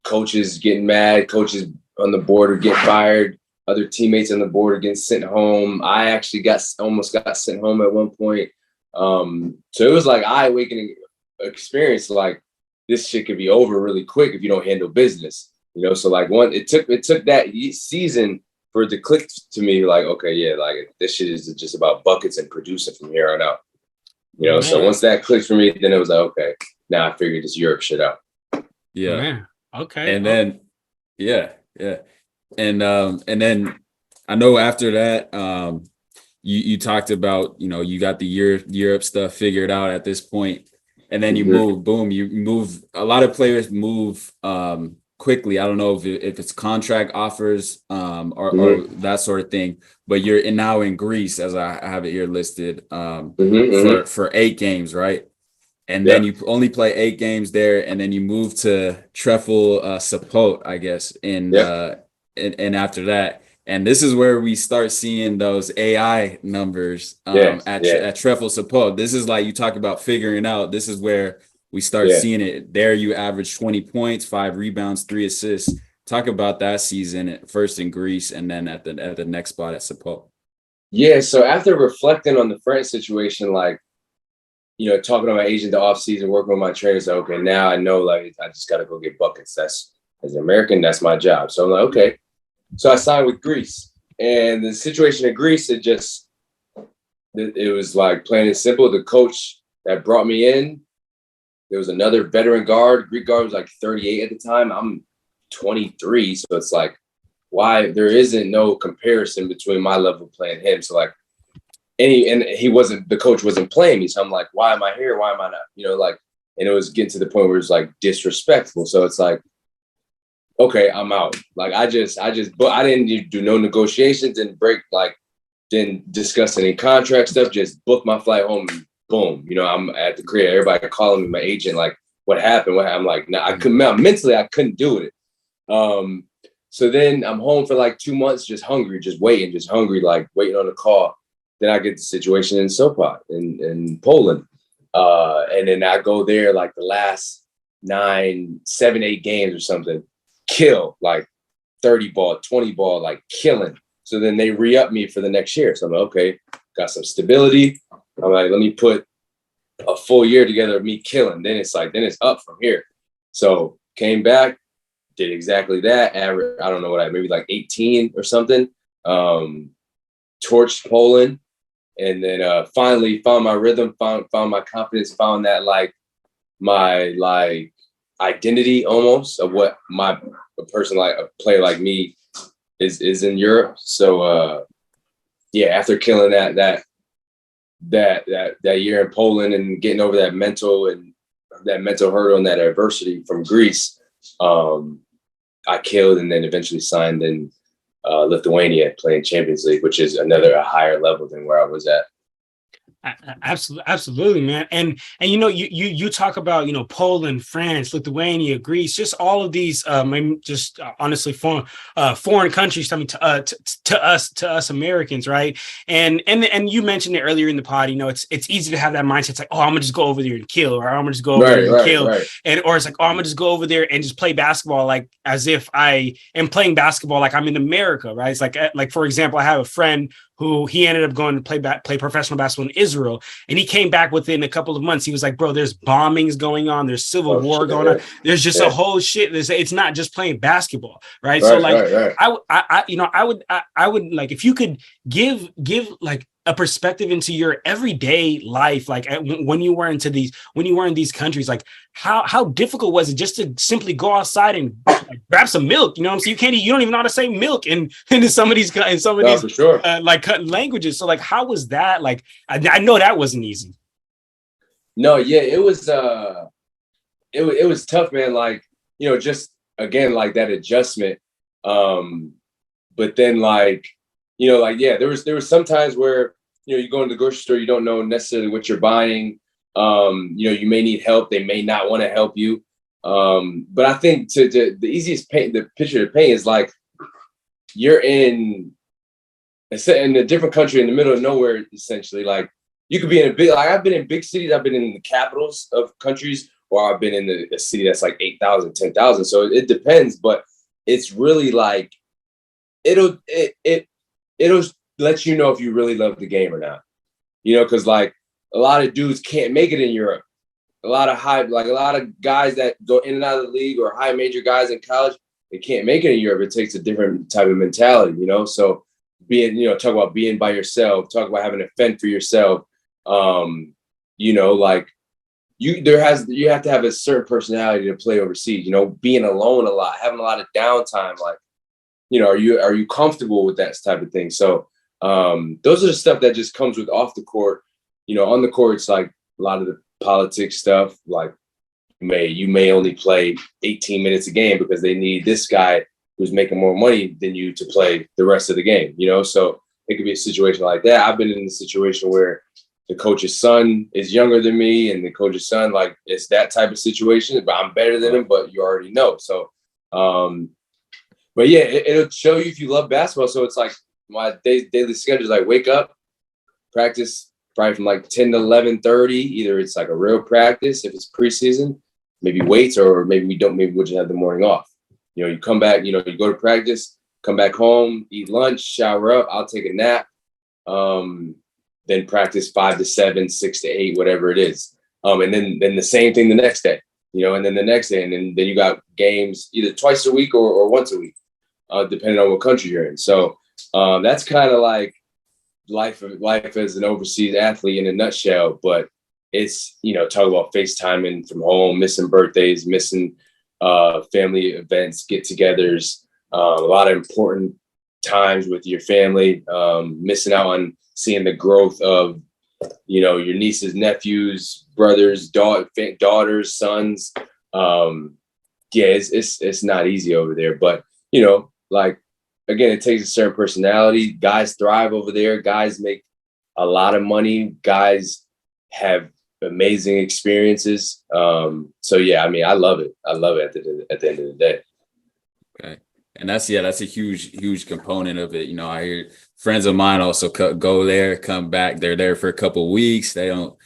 C: Coaches getting mad. Coaches on the board are getting fired. Other teammates on the board are getting sent home. I actually almost got sent home at one point. So it was like eye-awakening experience. Like, this shit could be over really quick if you don't handle business, So like, it took that season for it to click to me. Like, okay, yeah, like, this shit is just about buckets and producing from here on out. So once that clicked for me, then it was like, okay, now I figured this Europe shit out.
B: Yeah.
A: Man. Okay.
B: And then, yeah. And then I know after that, you talked about, you got the Europe stuff figured out at this point, and then you move. A lot of players move quickly. I don't know if it's contract offers or that sort of thing, but you're now in Greece, as I have it here listed, for 8 games, right? And then you only play 8 games there, and then you move to Trefl Sopot, I guess, and after that. And this is where we start seeing those AI numbers at Trefl Sopot. This is like, you talk about figuring out. This is where we start seeing it. There you average 20 points, 5 rebounds, 3 assists. Talk about that season first in Greece and then at the next spot at Sapol.
C: Yeah, so after reflecting on the France situation, like, talking to my agent the off season, working with my trainers, like, okay, now I know, like, I just got to go get buckets. That's, as an American, that's my job. So I'm like, okay. So I signed with Greece, and the situation in Greece, it was like plain and simple. The coach that brought me in, there was another veteran guard. Greek guard was like 38 at the time. I'm 23, so it's like, why there isn't no comparison between my level playing him. So like, the coach wasn't playing me. So I'm like, why am I here? Why am I not? Like, and it was getting to the point where it's like disrespectful. So it's like, okay, I'm out. Like but I didn't do no negotiations, didn't discuss any contract stuff, just booked my flight home and boom. I'm at the crib, everybody calling me, my agent, like, what happened? I'm like, nah, I couldn't, mentally, I couldn't do it. So then I'm home for like 2 months, just hungry, just hungry, like waiting on the call. Then I get the situation in Sopot in Poland. And then I go there like the last 7, 8 games or something, kill like 30 ball, 20 ball, like killing. So then they re-up me for the next year. So I'm like, okay, got some stability. I'm like, let me put a full year together of me killing. Then it's up from here. So came back, did exactly that. Average, I don't know maybe like 18 or something. Torched Poland. And then finally found my rhythm, found my confidence, found that like my like identity almost of what a person like a player like me is in Europe. So yeah, after killing that year in Poland and getting over that mental hurdle and that adversity from Greece, I killed and then eventually signed in Lithuania playing Champions League, which is a higher level than where I was at.
A: Absolutely, man. And you talk about Poland, France, Lithuania, Greece, just all of these honestly foreign countries. I mean, to us Americans, right? And you mentioned it earlier in the pod. It's easy to have that mindset. It's like, oh, I'm gonna just go over there and kill, or I'm gonna just go over there and kill, or it's like, oh, I'm gonna just go over there and just play basketball, like as if I am playing basketball like I'm in America, right? It's like for example, I have a friend who he ended up going to play professional basketball in Israel. And he came back within a couple of months. He was like, bro, there's bombings going on. There's civil war going on. There's just a whole shit. It's not just playing basketball. Right. So like, I would like, if you could give like a perspective into your everyday life, like when you were in these countries, like how difficult was it just to simply go outside and grab some milk? You know what I'm saying? You don't even know how to say milk in some of these for sure. Like languages. So like, how was that? Like, I know that wasn't easy.
C: No, yeah, it was it was tough, man. Like, just again, like that adjustment. But then like, yeah, there was some times where, you go in the grocery store, you don't know necessarily what you're buying. You may need help. They may not want to help you. But I think the easiest the picture to paint is like, you're in a different country in the middle of nowhere, essentially. Like, you could be I've been in big cities. I've been in the capitals of countries, or I've been in a city that's like 8,000, 10,000. So it depends, but it's really like, it'll let you know if you really love the game or not, because like a lot of dudes can't make it in Europe. A lot of guys that go in and out of the league, or high major guys in college, they can't make it in Europe. It takes a different type of mentality, so talk about being by yourself, talk about having to fend for yourself. Like you have to have a certain personality to play overseas, being alone a lot, having a lot of downtime. Like, are you comfortable with that type of thing? So those are the stuff that just comes with off the court. On the court, it's like a lot of the politics stuff. Like, you may only play 18 minutes a game because they need this guy who's making more money than you to play the rest of the game. So it could be a situation like that. I've been in a situation where the coach's son is younger than me, and the coach's son, like, it's that type of situation, but I'm better than him, but you already know. So, but yeah, it'll show you if you love basketball. So it's like my daily schedule is like, wake up, practice probably from like 10 to 11:30. Either it's like a real practice if it's preseason, maybe weights, or maybe we'll just have the morning off. You know, you come back, you know, you go to practice, come back home, eat lunch, shower up, I'll take a nap, then practice 5 to 7, 6 to 8, whatever it is. And then the same thing the next day, you know, and then the next day, and then you got games either twice a week or once a week, depending on what country you're in. So that's kind of like life as an overseas athlete in a nutshell. But it's, you know, talk about FaceTiming from home, missing birthdays, missing family events, get-togethers, a lot of important times with your family, missing out on seeing the growth of, you know, your nieces, nephews, brothers, daughters, sons. It's not easy over there, but, you know, like, again, it takes a certain personality. Guys thrive over there. Guys make a lot of money. Guys have amazing experiences. So yeah, I mean, I love it. I love it at the end of the day.
B: Okay. And that's a huge component of it. You know, I hear friends of mine also go there, come back. They're there for a couple of weeks. So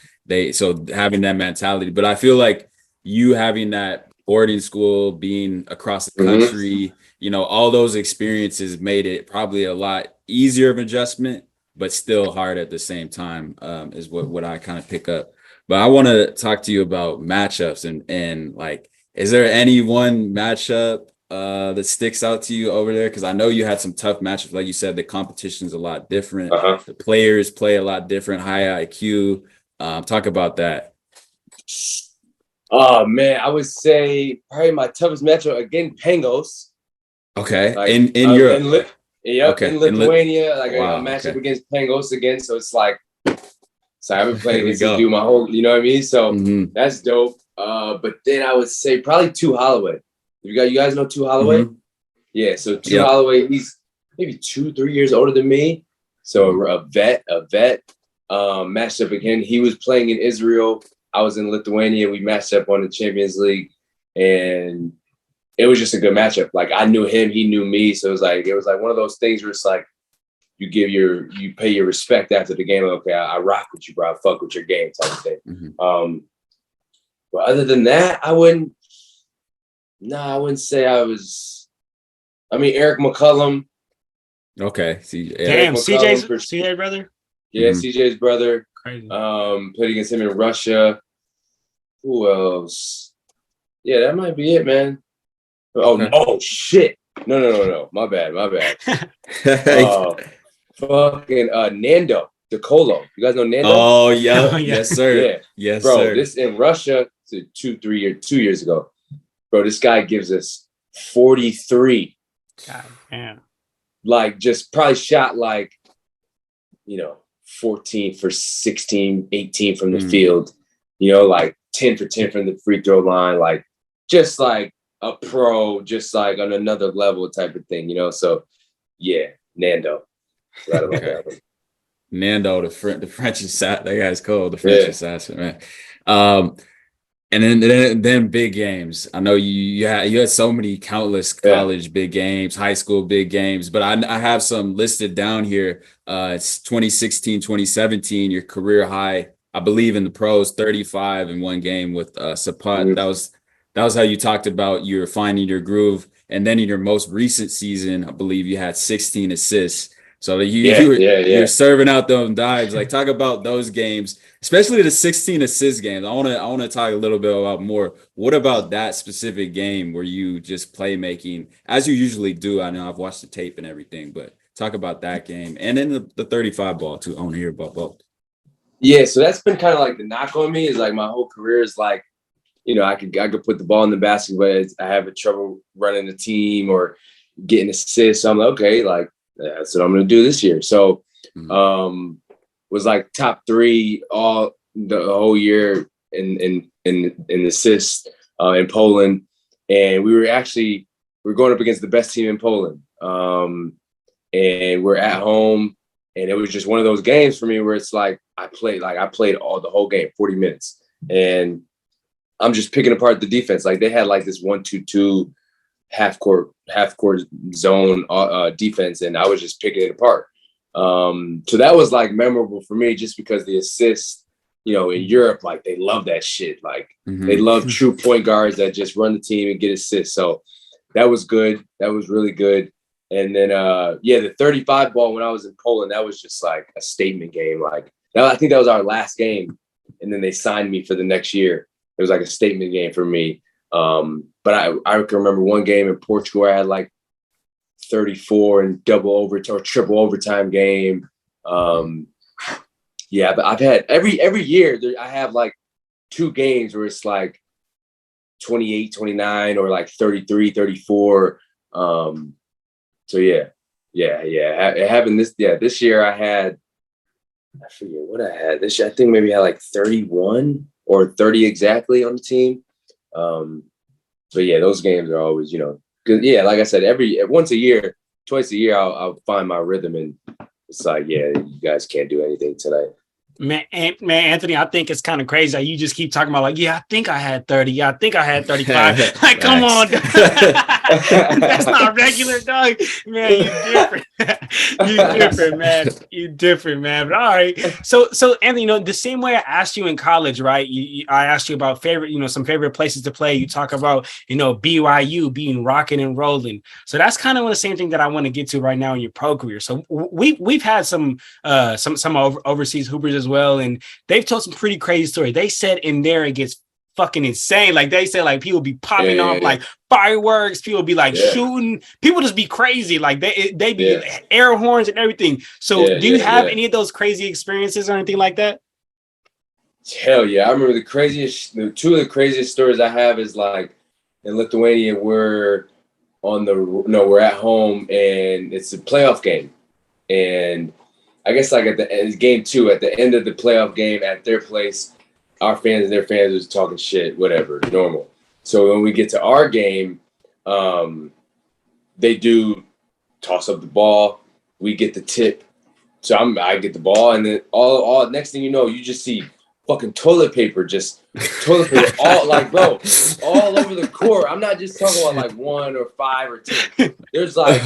B: having that mentality, but I feel like you having that boarding school, being across the country, you know, all those experiences made it probably a lot easier of adjustment, but still hard at the same time, is what I kind of pick up. But I want to talk to you about matchups and like, is there any one matchup that sticks out to you over there? Because I know you had some tough matchups. Like you said, the competition is a lot different. The players play a lot different, high IQ. Talk about that.
C: Oh man, I would say probably my toughest matchup again, Pangos.
B: Okay,
C: like,
B: in Europe.
C: In Lithuania, a
B: wow,
C: matchup against Pangos again. So it's like, so I've been playing against
B: this
C: dude my whole, you know what I mean? So that's dope. But then I would say probably Two Holloway. You guys know Two Holloway? Yeah, so Two Holloway, he's maybe 2-3 years older than me. So a vet. Matched up again. He was playing in Israel. I was in Lithuania. We matched up on the Champions League, and it was just a good matchup. Like, I knew him, he knew me. So it was like one of those things where it's like, you pay your respect after the game. Like, okay, I rock with you, bro. I fuck with your game type of thing. But other than that, I wouldn't say I was. I mean, Eric McCullum.
B: Okay.
A: Damn, CJ's brother.
C: Yeah, CJ's brother.
A: Crazy.
C: Played against him in Russia. Who else? Yeah, that might be it, man. Oh shit. No. My bad. Fucking Nando DeColo. You guys know Nando?
B: Oh yeah. Yes, sir.
C: Yeah.
B: Yes,
C: bro,
B: sir.
C: This in Russia 2 years ago. Bro, this guy gives us 43.
A: God damn.
C: Like, just probably shot like, you know, 14 for 16, 18 from the field, you know, like 10 for 10 from the free throw line, like just like a pro, just like on another level type of thing, you know? So yeah, Nando. Right about that one.
B: Nando, the French assassin, that guy's cold, the French assassin, man. And then big games. I know you had so many countless college big games, high school big games, but I have some listed down here. It's 2016, 2017, your career high, I believe, in the pros, 35 in one game with Sapat. That was how you talked about you're finding your groove. And then in your most recent season, I believe you had 16 assists. So you're serving out those dives. Like, talk about those games, especially the 16 assist games. I want to talk a little bit about more. What about that specific game where you just playmaking as you usually do? I know I've watched the tape and everything, but talk about that game and then the 35 ball too. I want to hear about both. Yeah,
C: so that's been kind of like the knock on me, is like my whole career is like, you know, I could put the ball in the basket, but I have trouble running the team or getting assists. So I'm like, okay, like, that's what I'm going to do this year. So was like top 3 all the whole year in assists in Poland. And we were going up against the best team in Poland. And we're at home. And it was just one of those games for me where it's like I played the whole game, 40 minutes. And I'm just picking apart the defense. Like, they had like this 1-2-2 half court zone defense, and I was just picking it apart. So that was like memorable for me, just because the assists, you know, in Europe, like, they love that shit. Like, they love true point guards that just run the team and get assists. So that was good. That was really good. And then, the 35 ball when I was in Poland, that was just like a statement game. Like, I think that was our last game. And then they signed me for the next year. It was like a statement game for me. But I can remember one game in Portugal where I had like 34 and double overtime or triple overtime game. But I've had every year I have like 2 games where it's like 28, 29 or like 33, 34. It happened this year I had, I forget what I had this year. I think maybe I had like 31 or 30 exactly on the team. Those games are always, because like I said, twice a year, I'll find my rhythm, and it's like, you guys can't do anything tonight.
A: Man, Anthony, I think it's kind of crazy that you just keep talking about like, I think I had 30. Yeah, I think I had 35. Like, come on. That's not regular, dog. Man, you different. You different, man. But all right. So Anthony, the same way I asked you in college, right? I asked you about favorite, some favorite places to play. You talk about, BYU being rocking and rolling. So that's kind of the same thing that I want to get to right now in your pro career. So we've had some overseas hoopers as well, and they've told some pretty crazy stories. They said in there it gets fucking insane. Like they said, like people be popping off like fireworks, people be like shooting, people just be crazy, like they be air horns and everything. So do you have any of those crazy experiences or anything like that?
C: Hell yeah. I remember two of the craziest stories I have is like in Lithuania, we're at home and it's a playoff game, and I guess like at the end, game 2, at the end of the playoff game at their place, our fans and their fans was talking shit, whatever, normal. So when we get to our game, they do toss up the ball. We get the tip. So I get the ball, and then all next thing you know, you just see fucking toilet paper all like, bro, all over the court. I'm not just talking about like 1 or 5 or 10. There's like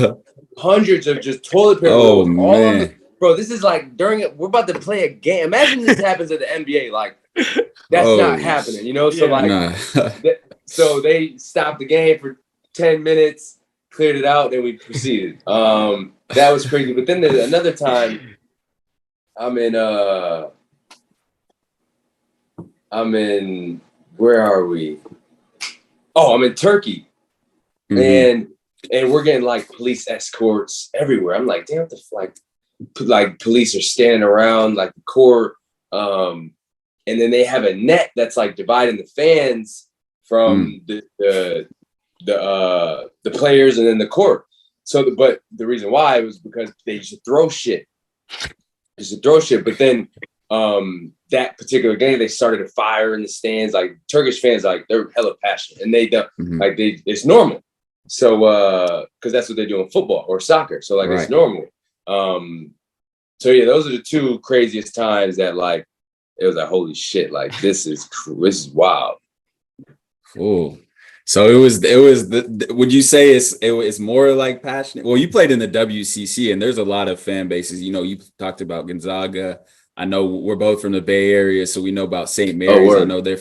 C: hundreds of just toilet paper all on the. Bro, this is like we're about to play a game. Imagine this happens at the NBA. Like, that's not happening, So they stopped the game for 10 minutes, cleared it out, and we proceeded. That was crazy. But then there's another time I'm in, where are we? Oh, I'm in Turkey. Mm-hmm. And we're getting like police escorts everywhere. I'm like, damn, what the fuck? Like police are standing around like the court, and then they have a net that's like dividing the fans from the players and then the court. So, but the reason why was because they used to throw shit. But then that particular game, they started a fire in the stands. Like Turkish fans, like they're hella passionate, and it's normal. So, because that's what they do in football or soccer. So, like, it's normal. Those are the 2 craziest times that like it was like, holy shit, like this is wild.
B: Cool. So it was would you say it's more like passionate? Well, you played in the WCC, and there's a lot of fan bases. You talked about Gonzaga. I know we're both from the Bay Area, so we know about St. Mary's. I know the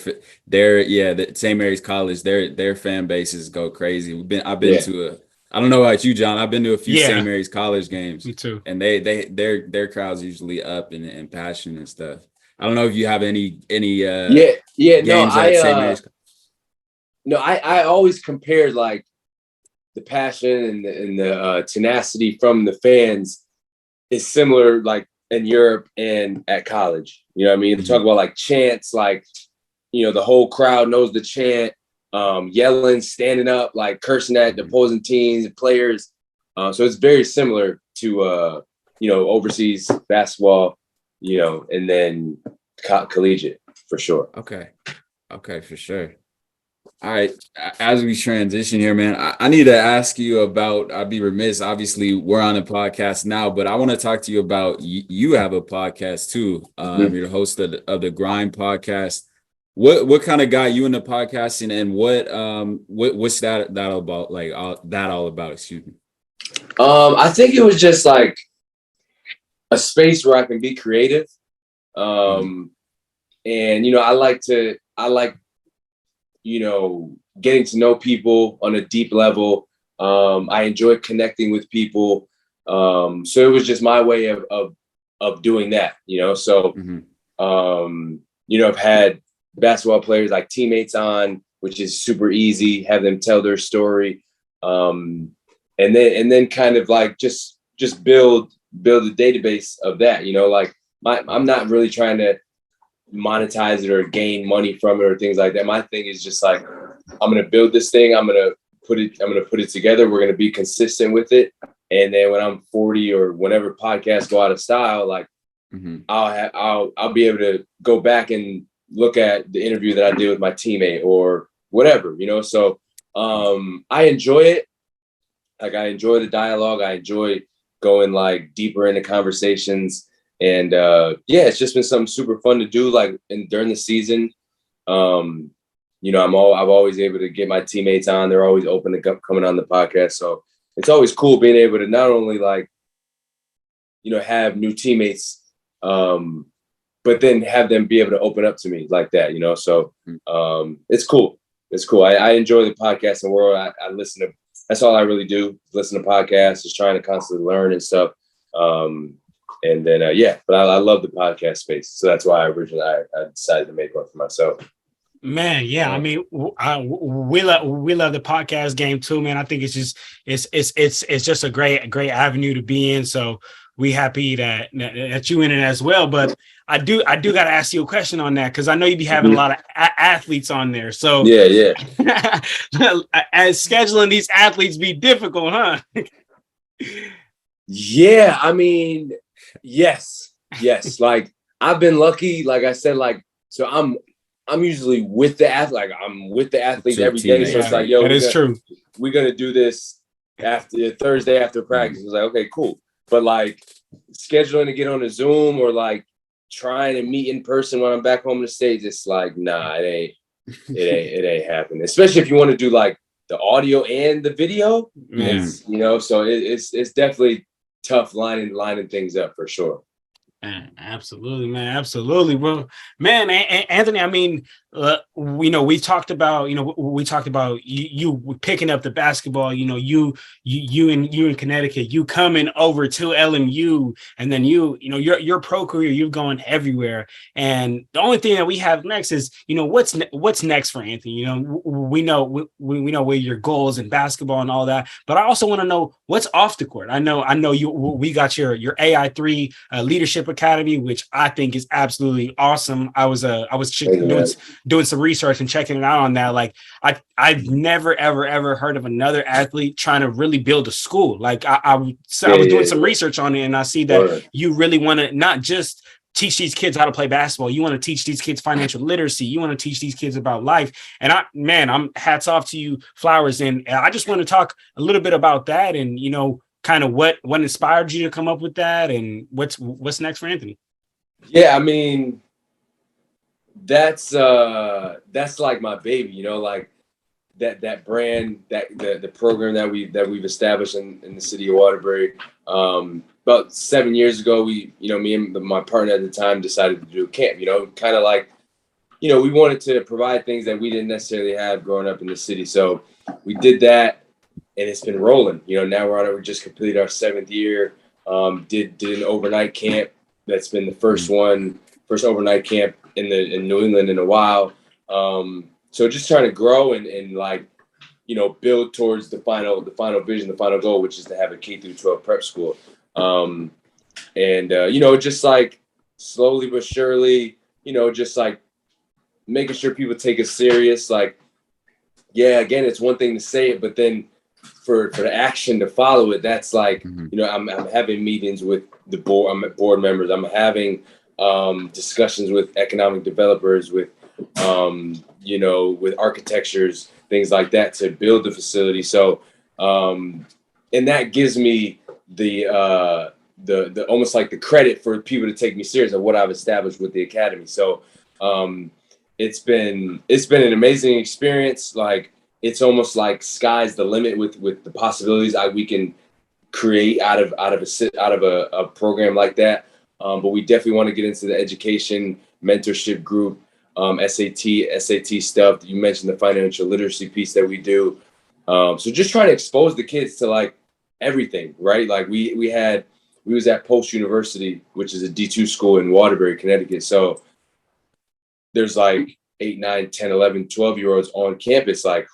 B: St. Mary's College, their fan bases go crazy. I've been to I don't know about you, John. I've been to a few St. Mary's College games.
A: Me too.
B: And their crowd's usually up and passionate and stuff. I don't know if you have any games at St. Mary's.
C: No, I always compared like the passion and the tenacity from the fans is similar like in Europe and at college. You know what I mean? Mm-hmm. Talk about like chants, like, the whole crowd knows the chant, yelling, standing up, like cursing at the opposing teams and players. So it's very similar to, overseas basketball, and then collegiate for sure.
B: Okay, for sure. All right. As we transition here, man, I need to ask you about, I'd be remiss. Obviously, we're on a podcast now, but I want to talk to you about, you have a podcast too. You're the host of the Grind podcast. What kind of got you into podcasting, and what's that about? Like that all about? Excuse me.
C: I think it was just like a space where I can be creative. And I like getting to know people on a deep level. I enjoy connecting with people. So it was just my way of doing that, So, I've had basketball players like teammates on, which is super easy. Have them tell their story, and then kind of like just build a database of that. Like I'm not really trying to monetize it or gain money from it or things like that. My thing is just like, I'm going to build this thing. I'm going to put it together. We're going to be consistent with it. And then when I'm 40 or whenever podcasts go out of style, like I'll be able to go back and look at the interview that I did with my teammate or whatever, So I enjoy it. Like I enjoy the dialogue. I enjoy going like deeper into conversations. And it's just been something super fun to do. Like during the season, I've always able to get my teammates on. They're always open to coming on the podcast. So it's always cool being able to not only like, have new teammates, but then have them be able to open up to me like that, So it's cool. It's cool. I enjoy the podcasting world. I listen to. That's all I really do. Listen to podcasts. Just trying to constantly learn and stuff. And then, but I love the podcast space. So that's why I decided to make one for myself.
A: Man, yeah. I mean, we love the podcast game too, man. I think it's just a great avenue to be in. So we happy that you in it as well. But I do got to ask you a question on that, because I know you be having a lot of athletes on there. So
C: yeah.
A: As scheduling these athletes be difficult, huh?
C: Yeah, I mean, yes. Like I've been lucky. Like I said, like so I'm usually with the athlete. Like I'm with the athletes every day. So it's like, yo,
A: that is true.
C: We're gonna do this after Thursday after practice. It's like, okay, cool. But like scheduling to get on a Zoom or like trying to meet in person when I'm back home in the States, it's like, nah, it ain't happening. Especially if you want to do like the audio and the video.
A: Yes.
C: So it's definitely tough lining things up for sure.
A: Absolutely, man. Absolutely, bro. Man, Anthony, I mean, we talked about you picking up the basketball, you in Connecticut, you coming over to LMU, and then your pro career, you're going everywhere. And the only thing that we have next is, what's next for Anthony. We know where your goals in basketball and all that, but I also want to know what's off the court. I know we got your AI3 leadership academy, which I think is absolutely awesome. I was doing some research and checking it out on that. Like I've never ever heard of another athlete trying to really build a school. Like I was doing some research on it, and I see that you really want to not just teach these kids how to play basketball. You want to teach these kids financial literacy. You want to teach these kids about life. And I'm hats off to you, flowers. And I just want to talk a little bit about that, and kind of what inspired you to come up with that, and what's next for Anthony.
C: Yeah, I mean, that's like my baby, like that brand, that the program that we've established in the city of Waterbury. About 7 years ago, me and my partner at the time decided to do a camp, kind of like, we wanted to provide things that we didn't necessarily have growing up in the city. So we did that, and it's been rolling. Now we just completed our 7th year. Did an overnight camp. That's been the first overnight camp in New England in a while. So just trying to grow and like, build towards the final vision, the final goal, which is to have a K through 12 prep school. Just like slowly but surely, just like making sure people take us serious. Like, yeah, again, it's one thing to say it, but then for the action to follow it, that's like, I'm having meetings with the board. I'm at board members. I'm having discussions with economic developers, with architectures, things like that to build the facility. So, and that gives me the almost like the credit for people to take me serious of what I've established with the academy. So, it's been an amazing experience. Like, it's almost like sky's the limit with the possibilities we can create out of a program like that. But we definitely want to get into the education mentorship group, SAT stuff. You mentioned the financial literacy piece that we do. So just trying to expose the kids to like everything, right? Like we was at Post University, which is a D2 school in Waterbury, Connecticut. So there's like 8, 9, 10, 11, 12-year-olds on campus, like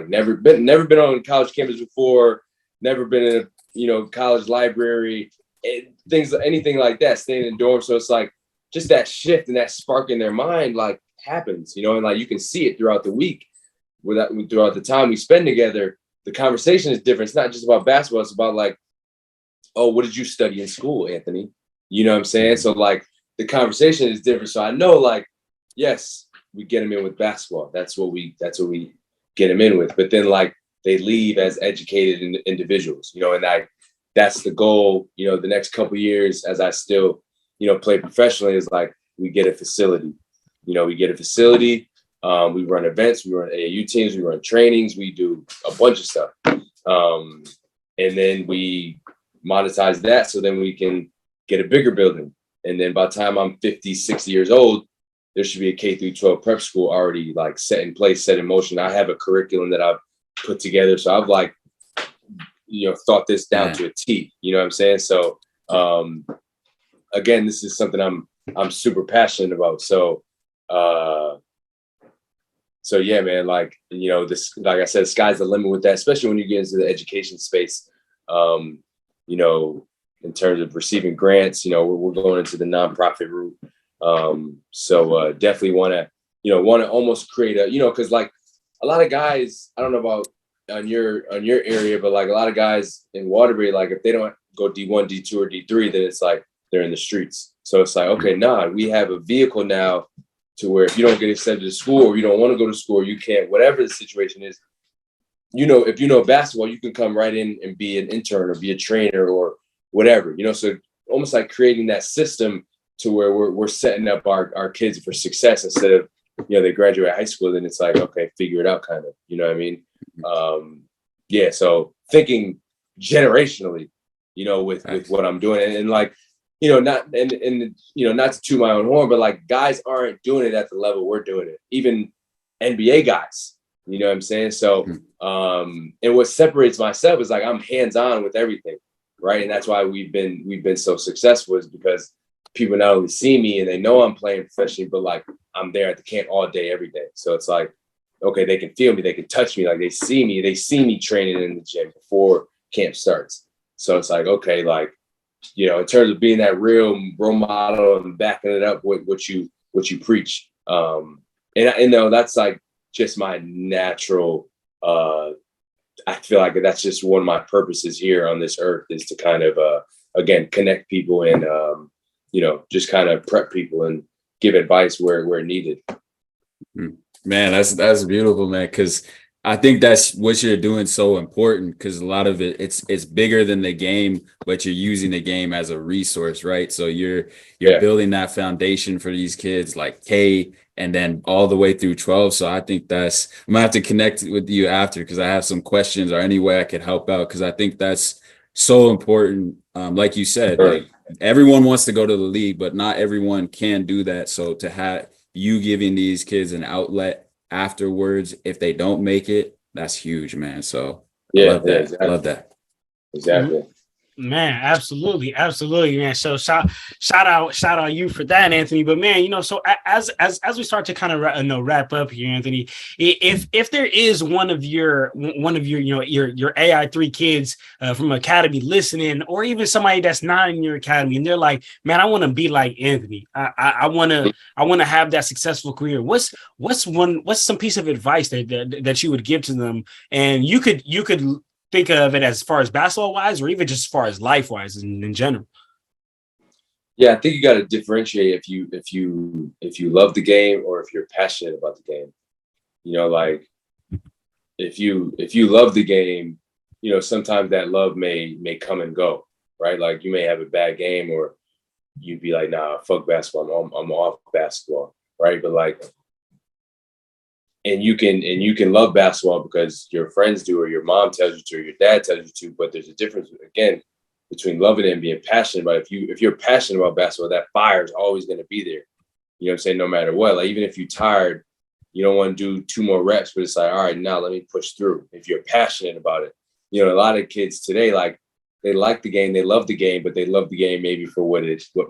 C: never been on college campus before, never been in a, you know, college library, anything like that, staying in dorms. So it's like just that shift and that spark in their mind like happens, you know, and like you can see it throughout the week, throughout the time we spend together. The conversation is different. It's not just about basketball. It's about like, oh, what did you study in school, Anthony? You know what I'm saying? So like the conversation is different. So I know like, yes, we get them in with basketball. That's what we get them in with. But then like they leave as educated individuals, you know, and that's the goal, you know, the next couple of years as I still, you know, play professionally is like we get a facility. You know, we get a facility. We run events, we run AAU teams, we run trainings, we do a bunch of stuff. And then we monetize that so then we can get a bigger building. And then by the time I'm 50, 60 years old, there should be a K through 12 prep school already like set in place, set in motion. I have a curriculum that I've put together. So I've like, you know, thought this down to a T, you know what I'm saying? So again, this is something I'm super passionate about. So yeah, man, like, you know, this, like I said, sky's the limit with that, especially when you get into the education space. You know, in terms of receiving grants, you know, we're going into the nonprofit route. So definitely want to almost create a, you know, because like a lot of guys, I don't know about on your area, but like a lot of guys in Waterbury, like if they don't go D1, D2, or D3, then it's like they're in the streets. So it's like, okay, we have a vehicle now to where if you don't get accepted to school or you don't want to go to school, you can't, whatever the situation is, you know, if you know basketball, you can come right in and be an intern or be a trainer or whatever, you know, so almost like creating that system to where we're setting up our kids for success instead of, you know, they graduate high school, then it's like, okay, figure it out kind of, you know what I mean? Yeah. So thinking generationally, you know, with what I'm doing and like, you know, not, and, you know, not to toot my own horn, but like guys aren't doing it at the level we're doing it, even NBA guys, you know what I'm saying? So, and what separates myself is like, I'm hands-on with everything. Right. And that's why we've been so successful is because people not only see me and they know I'm playing professionally, but like I'm there at the camp all day, every day. So it's like, okay, they can feel me, they can touch me, like they see me training in the gym before camp starts. So it's like, okay, like, you know, in terms of being that real role model and backing it up with what you preach. And though that's like just my natural, I feel like that's just one of my purposes here on this earth is to kind of, again, connect people and, you know, just kind of prep people and give advice where needed.
B: Man, that's beautiful, man. Cause I think that's what you're doing so important because a lot of it's bigger than the game, but you're using the game as a resource, right? So you're building that foundation for these kids like K and then all the way through 12. So I think I'm gonna have to connect with you after because I have some questions or any way I could help out because I think that's so important. Like you said, like everyone wants to go to the league, but not everyone can do that. So to have you giving these kids an outlet afterwards, if they don't make it, that's huge, man. So I love that. Exactly. I love that.
C: Exactly.
A: Man, absolutely, man. So shout out you for that, Anthony. But man, you know, so as we start to kind of wrap up here, Anthony, if there is one of your you know your AI3 kids from academy listening, or even somebody that's not in your academy, and they're like, man, I want to be like Anthony. I want to have that successful career. What's some piece of advice that you would give to them, and you could think of it as far as basketball wise, or even just as far as life wise in general?
C: Yeah, I think you got to differentiate if you love the game or if you're passionate about the game. You know, like if you love the game, you know, sometimes that love may come and go, right? Like you may have a bad game, or you'd be like, nah, fuck basketball, I'm off basketball, right? But like, and you can love basketball because your friends do, or your mom tells you to, or your dad tells you to. But there's a difference again between loving it and being passionate about it. If you're passionate about basketball, that fire is always going to be there. You know what I'm saying? No matter what, like even if you're tired, You don't want to do 2 more reps, but it's like, all right, now let me push through. If you're passionate about it, you know, a lot of kids today, like they like the game, they love the game, but they love the game maybe for what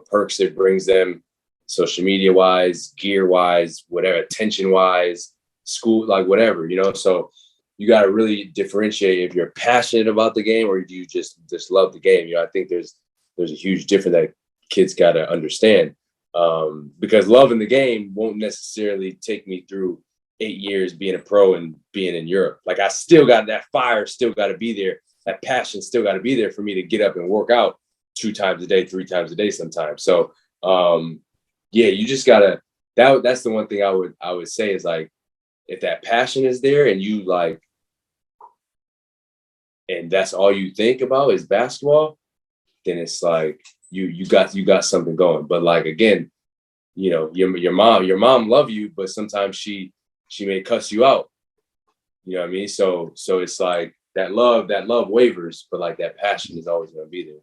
C: perks it brings them, social media wise, gear wise, whatever, attention wise, school, like whatever, you know. So you got to really differentiate if you're passionate about the game or do you just love the game. You know, I think there's a huge difference that kids got to understand, because loving the game won't necessarily take me through 8 years being a pro and being in Europe. Like I still got that fire, still got to be there. That passion still got to be there for me to get up and work out 2 times a day, 3 times a day sometimes. So yeah, you just gotta, that's the one thing I would say is like, if that passion is there and you like, and that's all you think about is basketball, then it's like you got something going. But like, again, you know, your mom love you, but sometimes she may cuss you out. You know what I mean? So it's like that love wavers, but like that passion is always going to be there.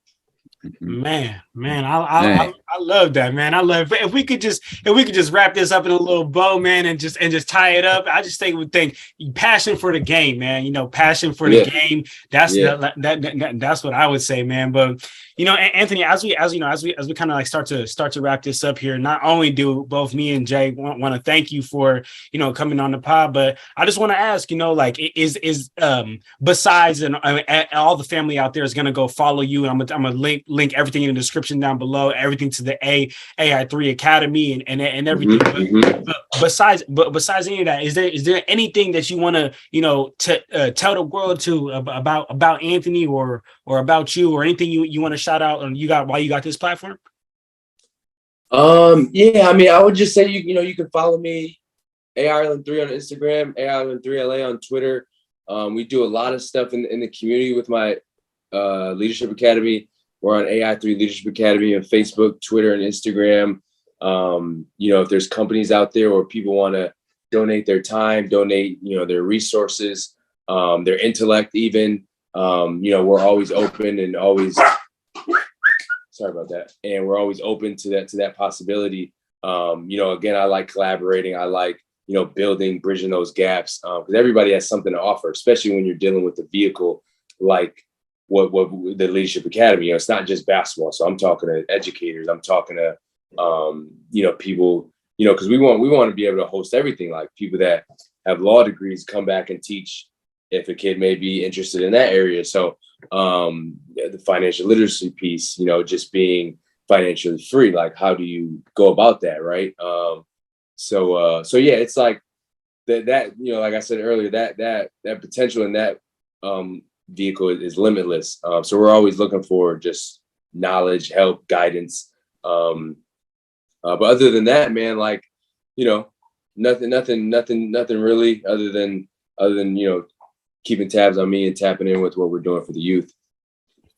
A: Man, I love that, man. I love it. If we could just wrap this up in a little bow, man, and just tie it up. I just think passion for the game, man. You know, passion for the game. That's that's what I would say, man. But you know, Anthony, as we kind of like start to wrap this up here, not only do both me and Jay want to thank you for, you know, coming on the pod, but I just want to ask, you know, like is besides and all the family out there is going to go follow you, and I'm gonna link everything in the description down below, everything to the AI3 Academy and everything. But besides any of that, is there anything that you want to, you know, tell the world about Anthony or about you, or anything you want to shout out and while you got this platform?
C: Yeah, I mean, I would just say you can follow me, AIreland3 on Instagram, AIreland3LA on Twitter. We do a lot of stuff in the community with my Leadership Academy. We're on AI3 Leadership Academy on Facebook, Twitter, and Instagram. You know, if there's companies out there or people want to donate their time, donate, you know, their resources, their intellect even, you know, we're always open and always, sorry about that. And we're always open to that possibility. You know, again, I like collaborating. I like, you know, bridging those gaps, because everybody has something to offer, especially when you're dealing with a vehicle like what the Leadership Academy. You know, it's not just basketball. So I'm talking to educators. I'm talking to, you know, people, you know, because we want to be able to host everything, like people that have law degrees come back and teach if a kid may be interested in that area. So the financial literacy piece, you know, just being financially free, like how do you go about that, right? So yeah, it's like that, you know, like I said earlier, that potential in that vehicle is limitless. So we're always looking for just knowledge, help, guidance. But other than that, man, like, you know, nothing really other than, you know, keeping tabs on me and tapping in with what we're doing for the youth.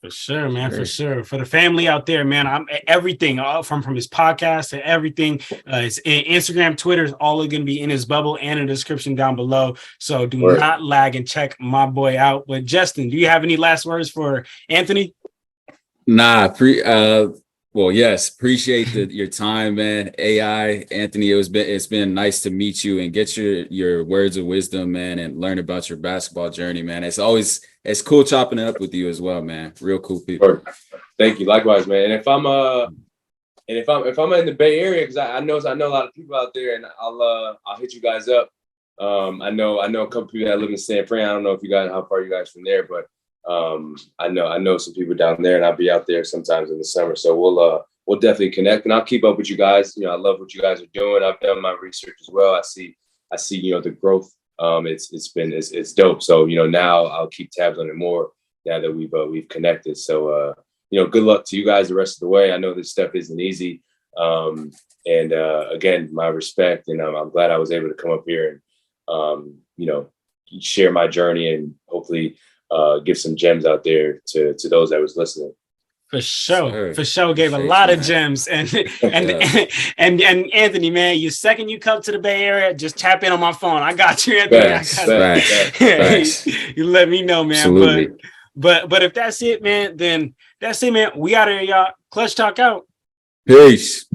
A: For sure, man. For sure. For the family out there, man, I'm everything from his podcast to everything. It's Instagram, Twitter is all going to be in his bubble and in the description down below. So do not lag and check my boy out. But Justin, do you have any last words for Anthony?
B: Nah, well, yes, appreciate your time, man. AI, Anthony, it's been nice to meet you and get your words of wisdom, man, and learn about your basketball journey, man. It's cool chopping it up with you as well, man. Real cool people.
C: Thank you. Likewise, man. And if I'm in the Bay Area, because I know a lot of people out there, and I'll hit you guys up. I know a couple people that live in San Fran. I don't know how far you guys from there, but I know some people down there, and I'll be out there sometimes in the summer. So we'll definitely connect, and I'll keep up with you guys. You know, I love what you guys are doing. I've done my research as well. I see, you know, the growth. It's dope. So, you know, now I'll keep tabs on it more now that we've connected. So, you know, good luck to you guys the rest of the way. I know this stuff isn't easy. And again, my respect, and I'm glad I was able to come up here and, you know, share my journey and hopefully give some gems out there to those that was listening.
A: For sure. Gave a lot of gems. And Anthony, man, second you come to the Bay Area, just tap in on my phone. I got you, Anthony.
B: Thanks.
A: You let me know, man.
B: Absolutely.
A: But if that's it, man, then that's it, man. We out of here, y'all. Clutch Talk out.
B: Peace.